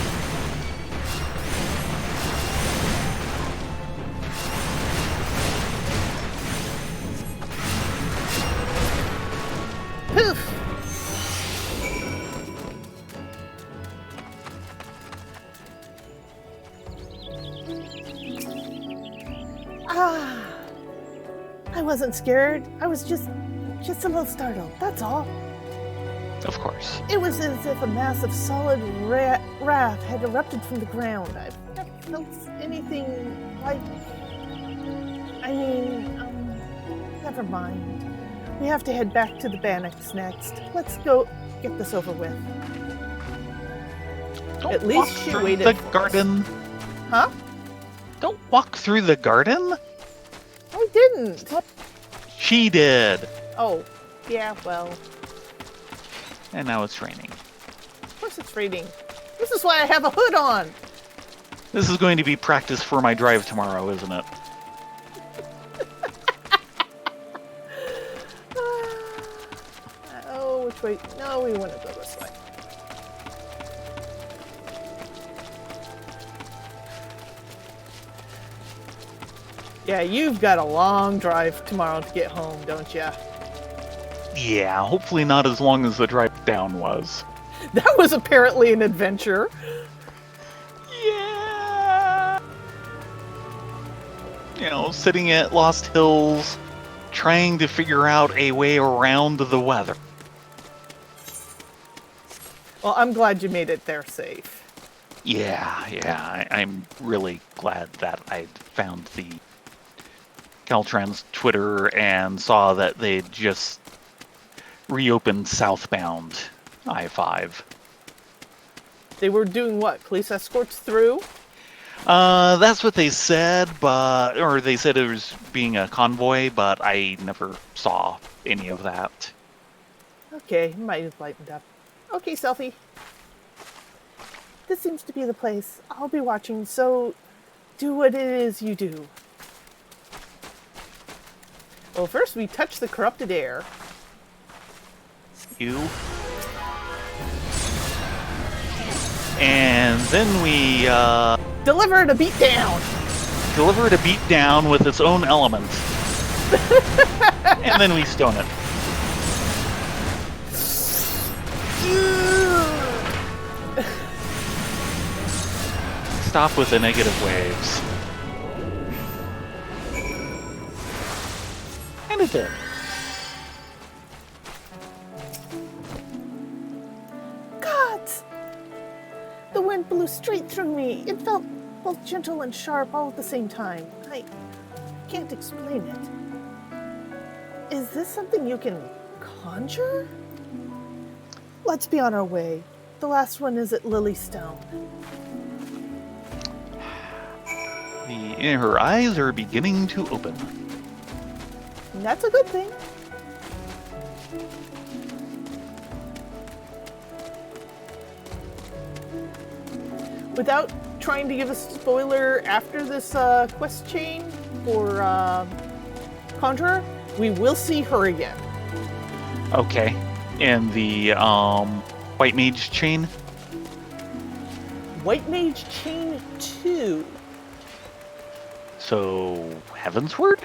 Poof! I wasn't scared. I was just a little startled, that's all. Of course. It was as if a mass of solid wrath had erupted from the ground. I've never felt anything like... never mind. We have to head back to the Bannock's next. Let's go get this over with. Don't At least walk she through waited the for us. garden. Huh? Don't walk through the garden. I didn't. She did. Oh, yeah, well, And now it's raining. of course it's raining. This is why I have a hood on. This is going to be practice for my drive tomorrow, isn't it? Oh, which way? No, we want to go this way. Yeah, you've got a long drive tomorrow to get home, don't ya? Yeah, hopefully not as long as the drive down was. That was apparently an adventure. Yeah. You know, sitting at Lost Hills, trying to figure out a way around the weather. Well, I'm glad you made it there safe. Yeah, I'm really glad that I found the Caltrans Twitter and saw that they'd just reopened southbound I-5. They were doing what? Police escorts through? That's what they said, or they said it was being a convoy, but I never saw any of that. Okay, might have lightened up. Okay, Selfie. This seems to be the place. I'll be watching, so do what it is you do. Well, first we touch the corrupted air. You. And then we Deliver it a beat down! deliver it a beat down with its own element. And then we stone it. Stop with the negative waves. And it did. God! The wind blew straight through me. It felt both gentle and sharp all at the same time. I can't explain it. Is this something you can conjure? Let's be on our way. The last one is at Lilystone. Her eyes are beginning to open. And that's a good thing. Without trying to give a spoiler after this quest chain for Conjurer, we will see her again. Okay. And the White Mage chain? White Mage Chain 2. So, Heavensward?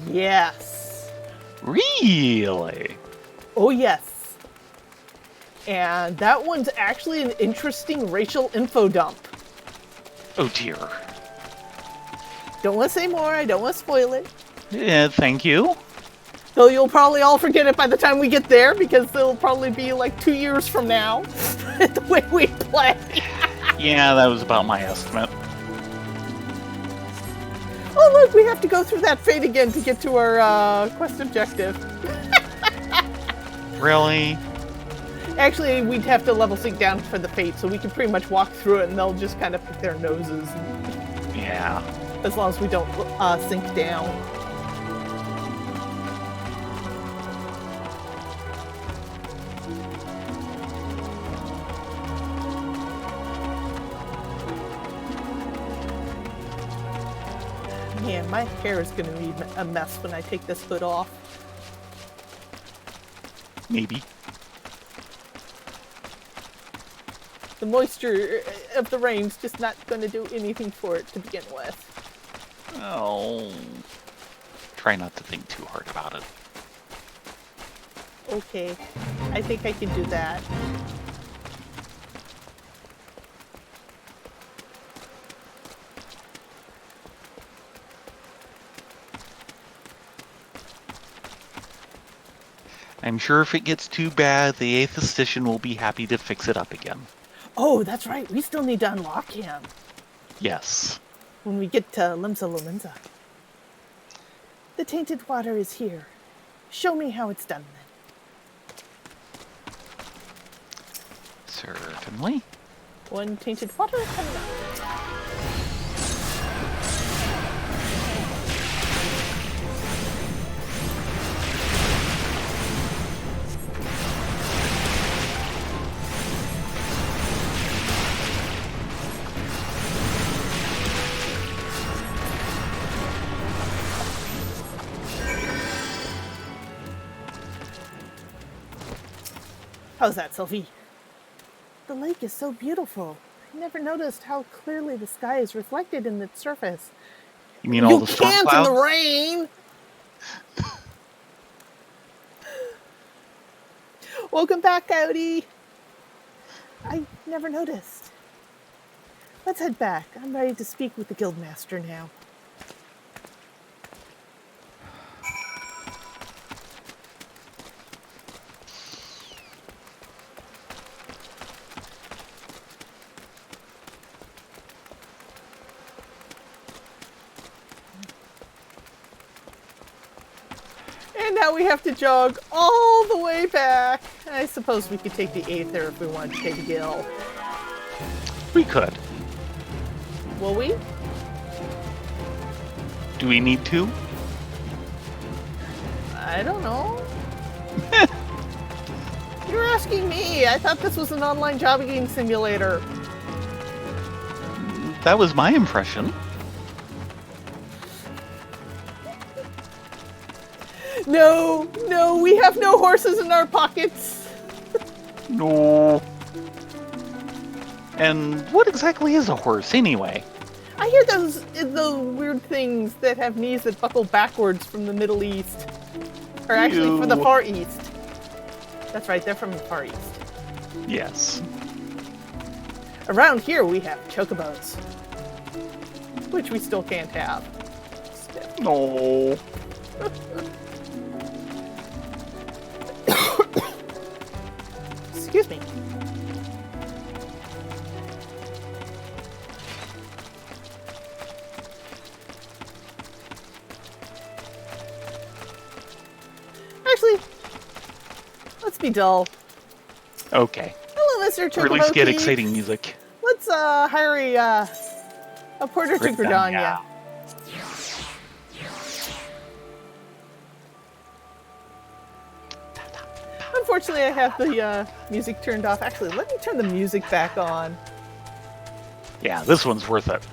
Yes. Really? Oh, yes. And that one's actually an interesting racial info dump. Oh dear. Don't want to say more. I don't want to spoil it. Yeah, thank you. Though you'll probably all forget it by the time we get there, because it'll probably be like 2 years from now, the way we play. Yeah, that was about my estimate. Oh look, we have to go through that fate again to get to our quest objective. Really? Actually, we'd have to level sync down for the fate, so we can pretty much walk through it and they'll just kind of pick their noses, Yeah. as long as we don't sync down. Yeah, my hair is going to be a mess when I take this hood off. Maybe. The moisture of the rain's just not going to do anything for it to begin with. Oh. Try not to think too hard about it. Okay, I think I can do that. I'm sure if it gets too bad, the Aethystician will be happy to fix it up again. Oh, that's right. We still need to unlock him Yes. when we get to Limsa Lominsa. The tainted water is here. Show me how it's done then. Certainly. One tainted water coming up. How's that, Sylvie? The lake is so beautiful. I never noticed how clearly the sky is reflected in its surface. You mean all the storm can't clouds? in the rain! Welcome back, Coyote! I never noticed. Let's head back. I'm ready to speak with the Guildmaster now. now we have to jog all the way back. I suppose we could take the Aether if we wanted to take a Gill. We could. Will we? Do we need to? I don't know. You're asking me. I thought this was an online jogging simulator. That was my impression. No, we have no horses in our pockets. No. And what exactly is a horse, anyway? I hear those weird things that have knees that buckle backwards from the Middle East. Or actually from the Far East. That's right, they're from the Far East. Yes. Around here we have chocobos. Which we still can't have. Still. No. Excuse me. Actually, let's be dull. Okay. Hello, Mr. Chocobo. Or at least get Keith. exciting music. Let's hire a porter to Gridania. Unfortunately, I have the music turned off. Actually, let me turn the music back on. Yeah, this one's worth it.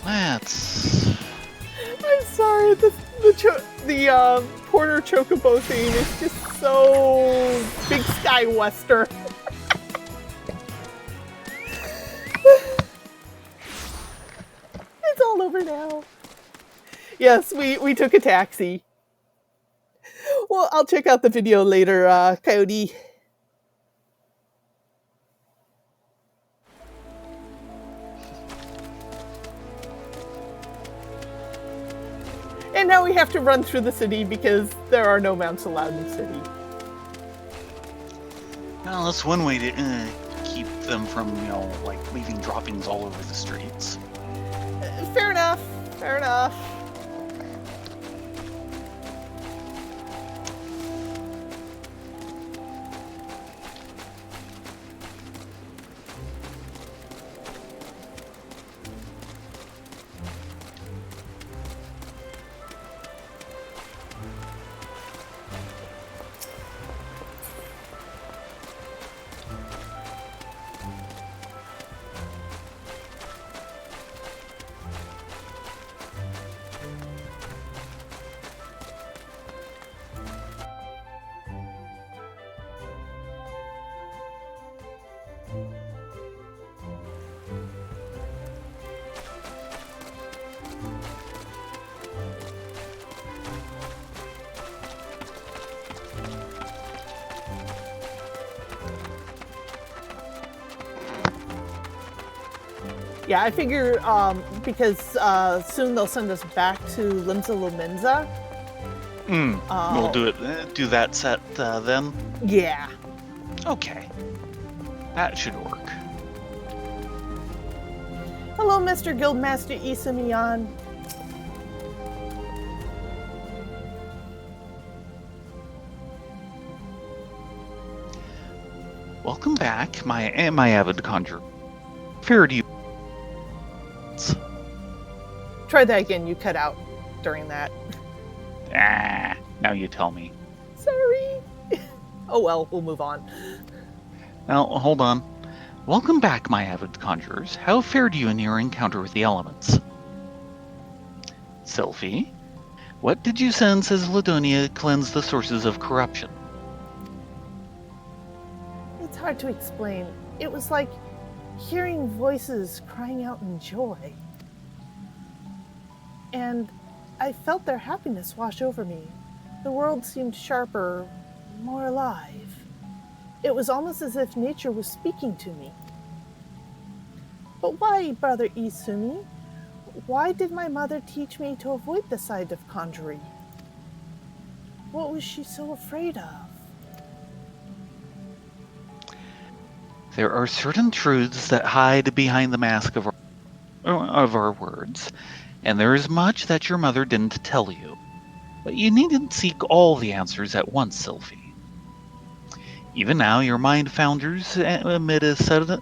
Let's... I'm sorry, the porter chocobo thing is just so Big Sky Western. It's all over now. Yes, we took a taxi. Well, I'll check out the video later, Coyote. And now we have to run through the city because there are no mounts allowed in the city. Well, that's one way to keep them from, like leaving droppings all over the streets. Fair enough. Fair enough. Yeah, I figure because soon they'll send us back to Limsa Lominza. We'll do that set then? Yeah. Okay. That should work. Hello, Mr. Guildmaster Isamiyan. Welcome back, my avid conjurer. Fair to you. Try that again, you cut out during that. Now you tell me. Sorry. Oh well, we'll move on. Now, hold on. Welcome back, my avid conjurers. How fared you in your encounter with the elements? Sylphie, what did you sense as Ladonia cleansed the sources of corruption? It's hard to explain. It was like hearing voices crying out in joy. And I felt their happiness wash over me. The world seemed sharper, more alive. It was almost as if nature was speaking to me. But why, Brother Isumi? Why did my mother teach me to avoid the sight of Kanjuri? What was she so afraid of? There are certain truths that hide behind the mask of our words, and there is much that your mother didn't tell you. But you needn't seek all the answers at once, Sylphie. Even now, your mind founders amid a sudden...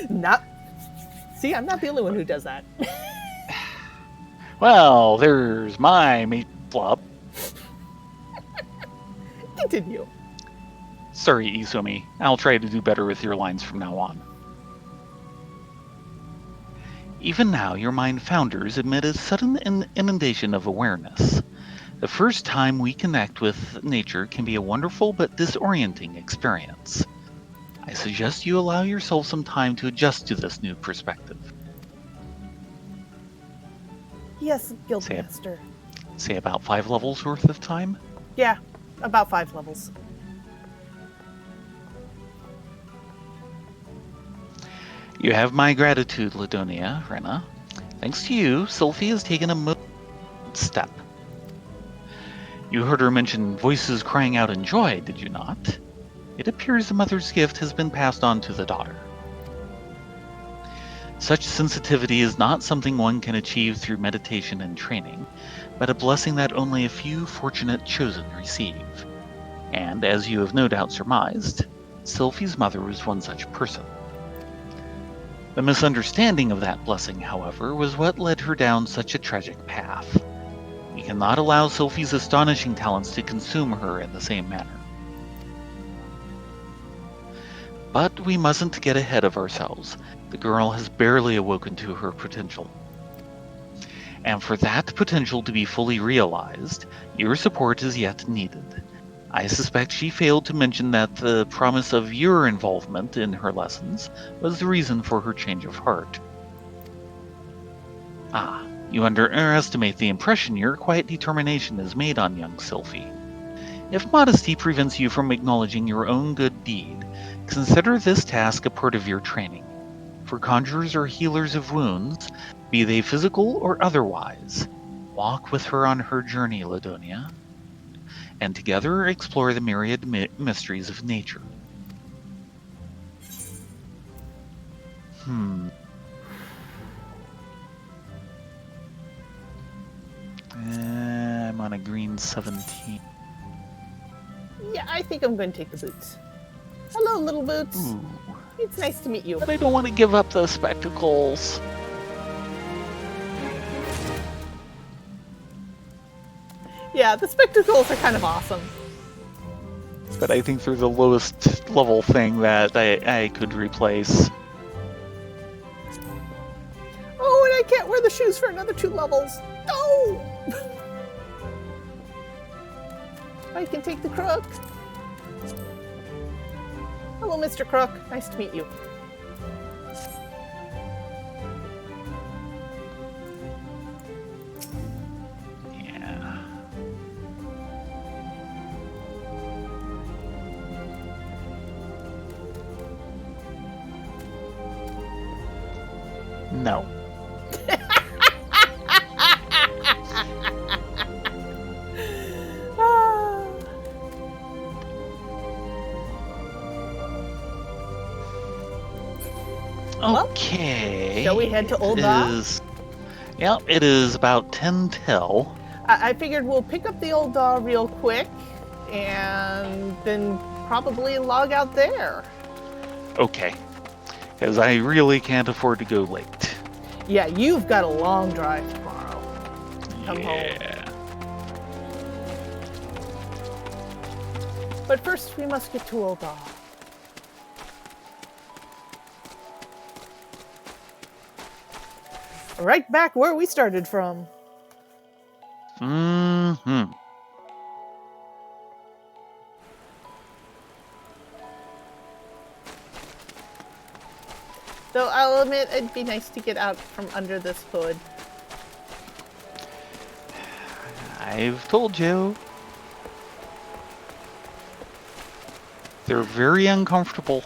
Not. See, I'm not the only one who does that. Well, there's my meat flop. Continue. Sorry, Isumi. I'll try to do better with your lines from now on. Even now, your mind founders amid a sudden inundation of awareness. The first time we connect with nature can be a wonderful but disorienting experience. I suggest you allow yourself some time to adjust to this new perspective. Yes, Guildmaster. Say about 5 levels worth of time? Yeah, about 5 levels. You have my gratitude, Ladonia, Rena. Thanks to you, Sylphie has taken a step. You heard her mention voices crying out in joy, did you not? It appears the mother's gift has been passed on to the daughter. Such sensitivity is not something one can achieve through meditation and training, but a blessing that only a few fortunate chosen receive. And, as you have no doubt surmised, Sylphie's mother was one such person. The misunderstanding of that blessing, however, was what led her down such a tragic path. We cannot allow Sylphie's astonishing talents to consume her in the same manner. But we mustn't get ahead of ourselves. The girl has barely awoken to her potential. And for that potential to be fully realized, your support is yet needed. I suspect she failed to mention that the promise of your involvement in her lessons was the reason for her change of heart. Ah, you underestimate the impression your quiet determination has made on young Sylphie. If modesty prevents you from acknowledging your own good deed, consider this task a part of your training. For conjurers or healers of wounds, be they physical or otherwise, walk with her on her journey, Ladonia, and together explore the myriad mysteries of nature. I'm on a green 17. Yeah, I think I'm going to take the boots. Hello, little boots. Ooh. It's nice to meet you. But I don't want to give up those spectacles. Yeah, the spectacles are kind of awesome. But I think they're the lowest level thing that I could replace. Oh, and I can't wear the shoes for another 2 levels. No! I can take the crook. Hello, Mr. Crook. Nice to meet you. Yeah. No. Okay. Shall we head to Old Da? Yeah, it is about 10 till. I figured we'll pick up the Old Da real quick and then probably log out there. Okay. Because I really can't afford to go late. Yeah, you've got a long drive tomorrow. Come home. But first, we must get to Old Da. Right back where we started from. Though I'll admit, it'd be nice to get out from under this hood. I've told you. They're very uncomfortable.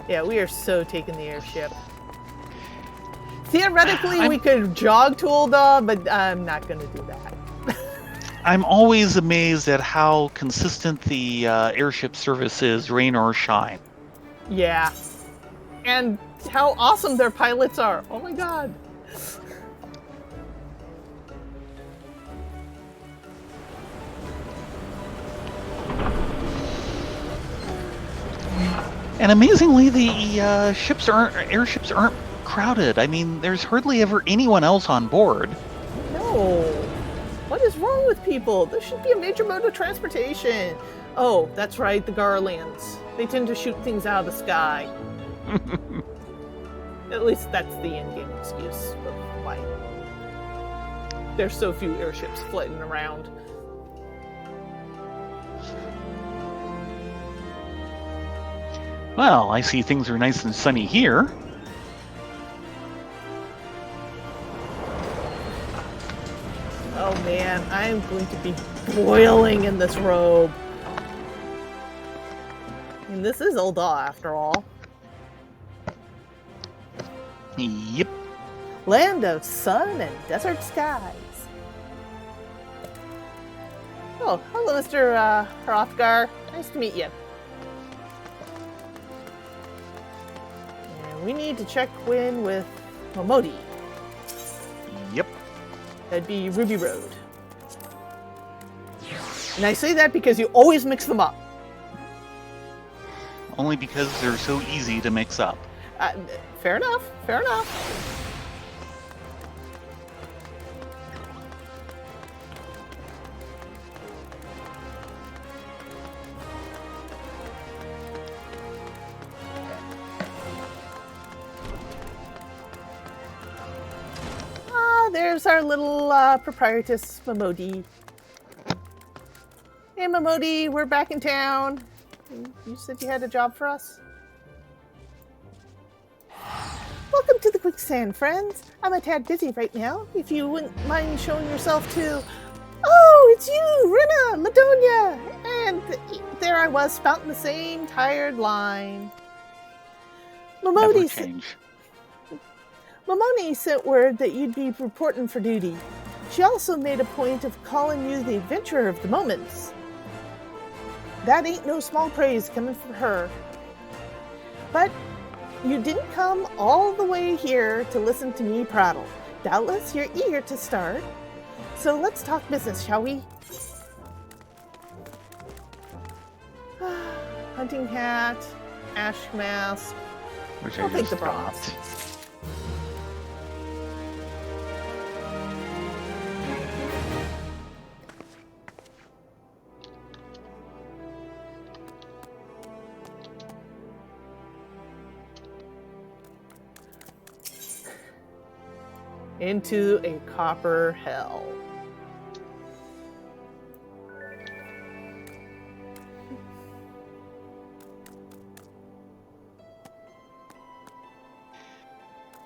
Yeah, we are so taking the airship. Theoretically, we could jog to Ulda, but I'm not going to do that. I'm always amazed at how consistent the airship service is, rain or shine. Yeah. And how awesome their pilots are. Oh my god. And amazingly, the airships aren't crowded. I mean, there's hardly ever anyone else on board. No. What is wrong with people? There should be a major mode of transportation. Oh, that's right, the Garlands. They tend to shoot things out of the sky. At least that's the in-game excuse of why there's so few airships floating around. Well, I see things are nice and sunny here. Oh man, I'm going to be boiling in this robe. And this is Ulda after all. Yep. Land of sun and desert skies. Oh, hello, Mr. Hrothgar. Nice to meet you. And we need to check in with Momodi. Yep. That'd be Ruby Road. And I say that because you always mix them up. Only because they're so easy to mix up. Fair enough. Fair enough. There's our little proprietress, Momodi. Hey, Momodi, we're back in town. You said you had a job for us? Welcome to the Quicksand, friends. I'm a tad busy right now. If you wouldn't mind showing yourself to... Oh, it's you, Rina, Ladonia. And there I was, spouting the same tired line. Never change. Momoni sent word that you'd be reporting for duty. She also made a point of calling you the adventurer of the moments. That ain't no small praise coming from her. But you didn't come all the way here to listen to me prattle. Doubtless you're eager to start. So let's talk business, shall we? Hunting hat, ash mask. Which I'll I take just the bronze. dropped. Into a copper hell.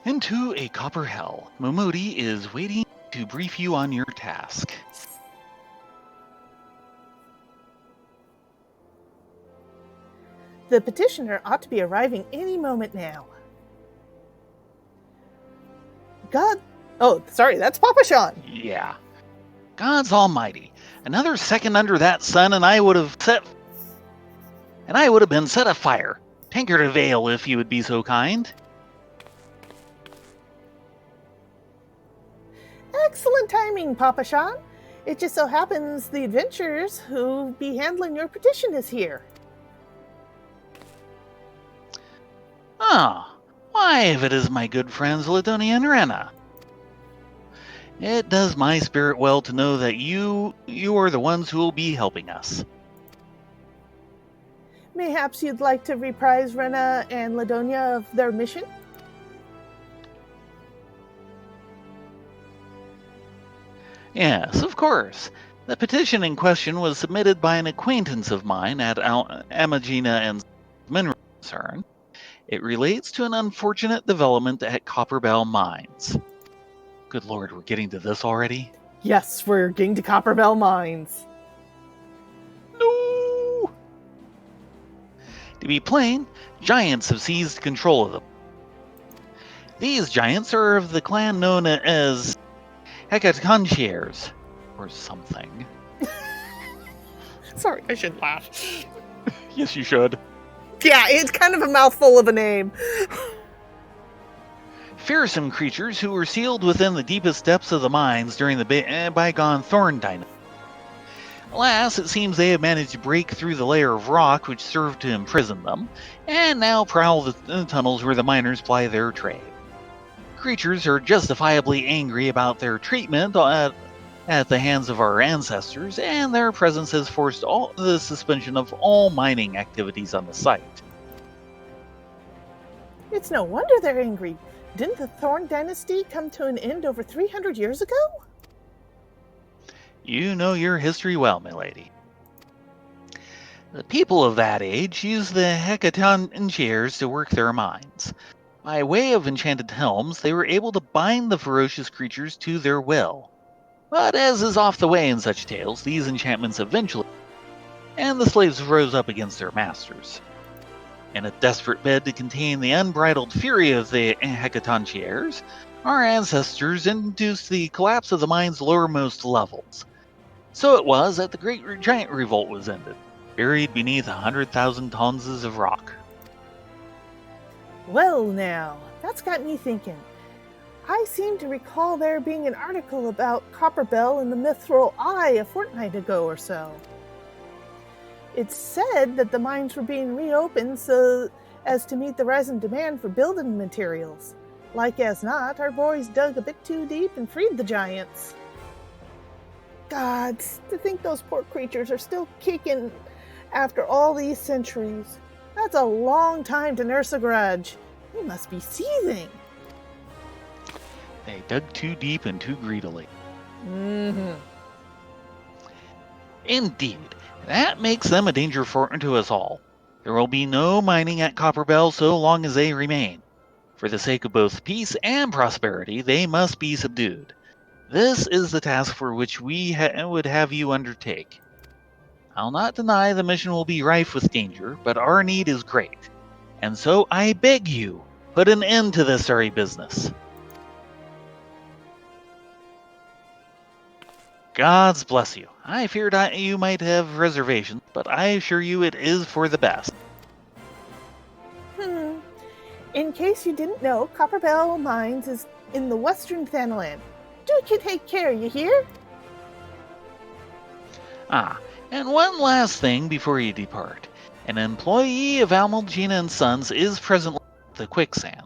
Into a copper hell. Momodi is waiting to brief you on your task. The petitioner ought to be arriving any moment now. God... Oh, sorry, that's Papa Sean. Yeah. God's almighty. Another second under that sun and I would have been set afire. Tankard of ale, if you would be so kind. Excellent timing, Papa Sean. It just so happens the adventurers who be handling your petition is here. Ah, why, if it is my good friends Ladonia and Rena. It does my spirit well to know that you are the ones who will be helping us. Mayhaps you'd like to reprise Rena and Ladonia of their mission? Yes, of course. The petition in question was submitted by an acquaintance of mine at Amagina and Mineral Concern. It relates to an unfortunate development at Copperbell Mines. Good lord, we're getting to this already? Yes, we're getting to Copperbell Mines. No! To be plain, giants have seized control of them. These giants are of the clan known as Hecatoncheires, or something. Sorry, I should laugh. Yes, you should. Yeah, it's kind of a mouthful of a name. Fearsome creatures who were sealed within the deepest depths of the mines during the bygone Thorn dynasty. Alas, it seems they have managed to break through the layer of rock which served to imprison them, and now prowl the tunnels where the miners ply their trade. Creatures are justifiably angry about their treatment at the hands of our ancestors, and their presence has forced the suspension of all mining activities on the site. It's no wonder they're angry. Didn't the Thorn dynasty come to an end over 300 years ago? You know your history well, milady. The people of that age used the Hecatoncheires to work their mines. By way of enchanted helms, they were able to bind the ferocious creatures to their will. But as is oft the way in such tales, these enchantments eventually, and the slaves rose up against their masters. In a desperate bid to contain the unbridled fury of the Hecatoncheires, our ancestors induced the collapse of the mine's lowermost levels. So it was that the Great Giant Revolt was ended, buried beneath 100,000 tons of rock. Well now, that's got me thinking. I seem to recall there being an article about Copperbell in the Mithril Eye a fortnight ago or so. It said that the mines were being reopened so as to meet the rising demand for building materials. Like as not, our boys dug a bit too deep and freed the giants. Gods, to think those poor creatures are still kicking after all these centuries. That's a long time to nurse a grudge. They must be seething. They dug too deep and too greedily. Mm-hmm. Indeed, that makes them a danger to us all. There will be no mining at Copperbell so long as they remain. For the sake of both peace and prosperity, they must be subdued. This is the task for which we would have you undertake. I'll not deny the mission will be rife with danger, but our need is great. And so I beg you, put an end to this sorry business. God's bless you. I feared you might have reservations, but I assure you it is for the best. In case you didn't know, Copperbell Mines is in the western Thanaland. Do take care, you hear? And one last thing before you depart. An employee of Almaldina and Sons is presently at the quicksand.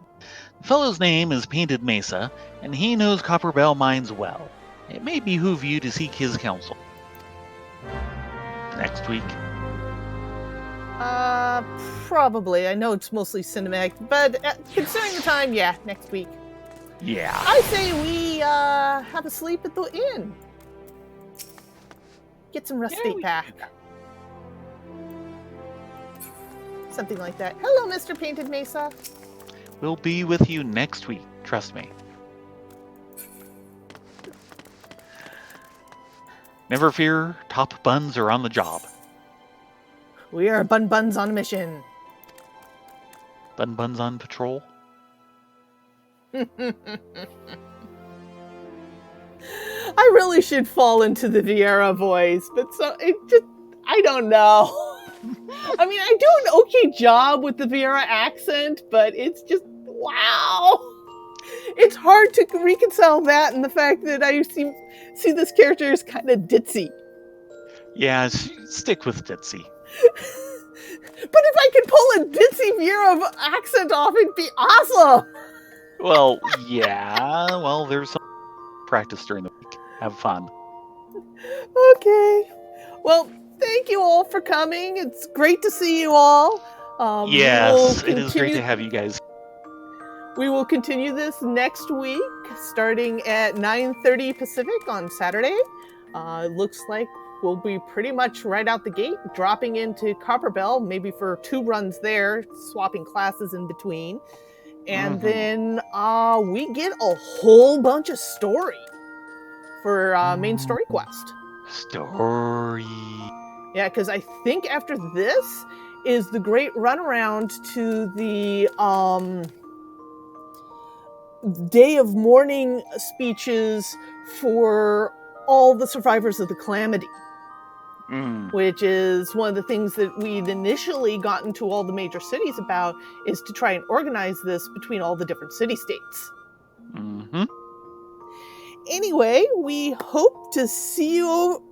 The fellow's name is Painted Mesa, and he knows Copperbell Mines well. It may behoove you to seek his counsel. Next week. Probably. I know it's mostly cinematic, but considering the time, yeah, next week. Yeah. I say we have a sleep at the inn. Get some rest back. Something like that. Hello, Mr. Painted Mesa. We'll be with you next week, trust me. Never fear, top buns are on the job. We are buns on a mission. Buns on patrol? I really should fall into the Vieira voice, but I don't know. I mean, I do an okay job with the Vieira accent, but it's just, wow. It's hard to reconcile that and the fact that I see this character as kind of ditzy. Yeah, stick with ditzy. But if I could pull a ditzy Vieira accent off, it'd be awesome. Well, yeah. Well, there's some practice during the week. Have fun. Okay. Well, thank you all for coming. It's great to see you all. Yes, it is great to have you guys. We will continue this next week, starting at 9:30 Pacific on Saturday. It looks like we'll be pretty much right out the gate, dropping into Copperbell, maybe for 2 runs there, swapping classes in between. And then we get a whole bunch of story for main story quest. Story. Yeah, because I think after this is the great runaround to the day of mourning speeches for all the survivors of the calamity. Which is one of the things that we'd initially gotten to all the major cities about, is to try and organize this between all the different city-states. Anyway, we hope to see you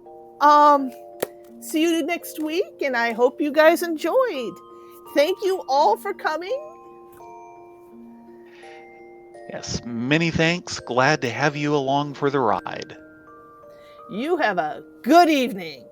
next week, and I hope you guys enjoyed. Thank you all for coming. Yes, many thanks. Glad to have you along for the ride. You have a good evening.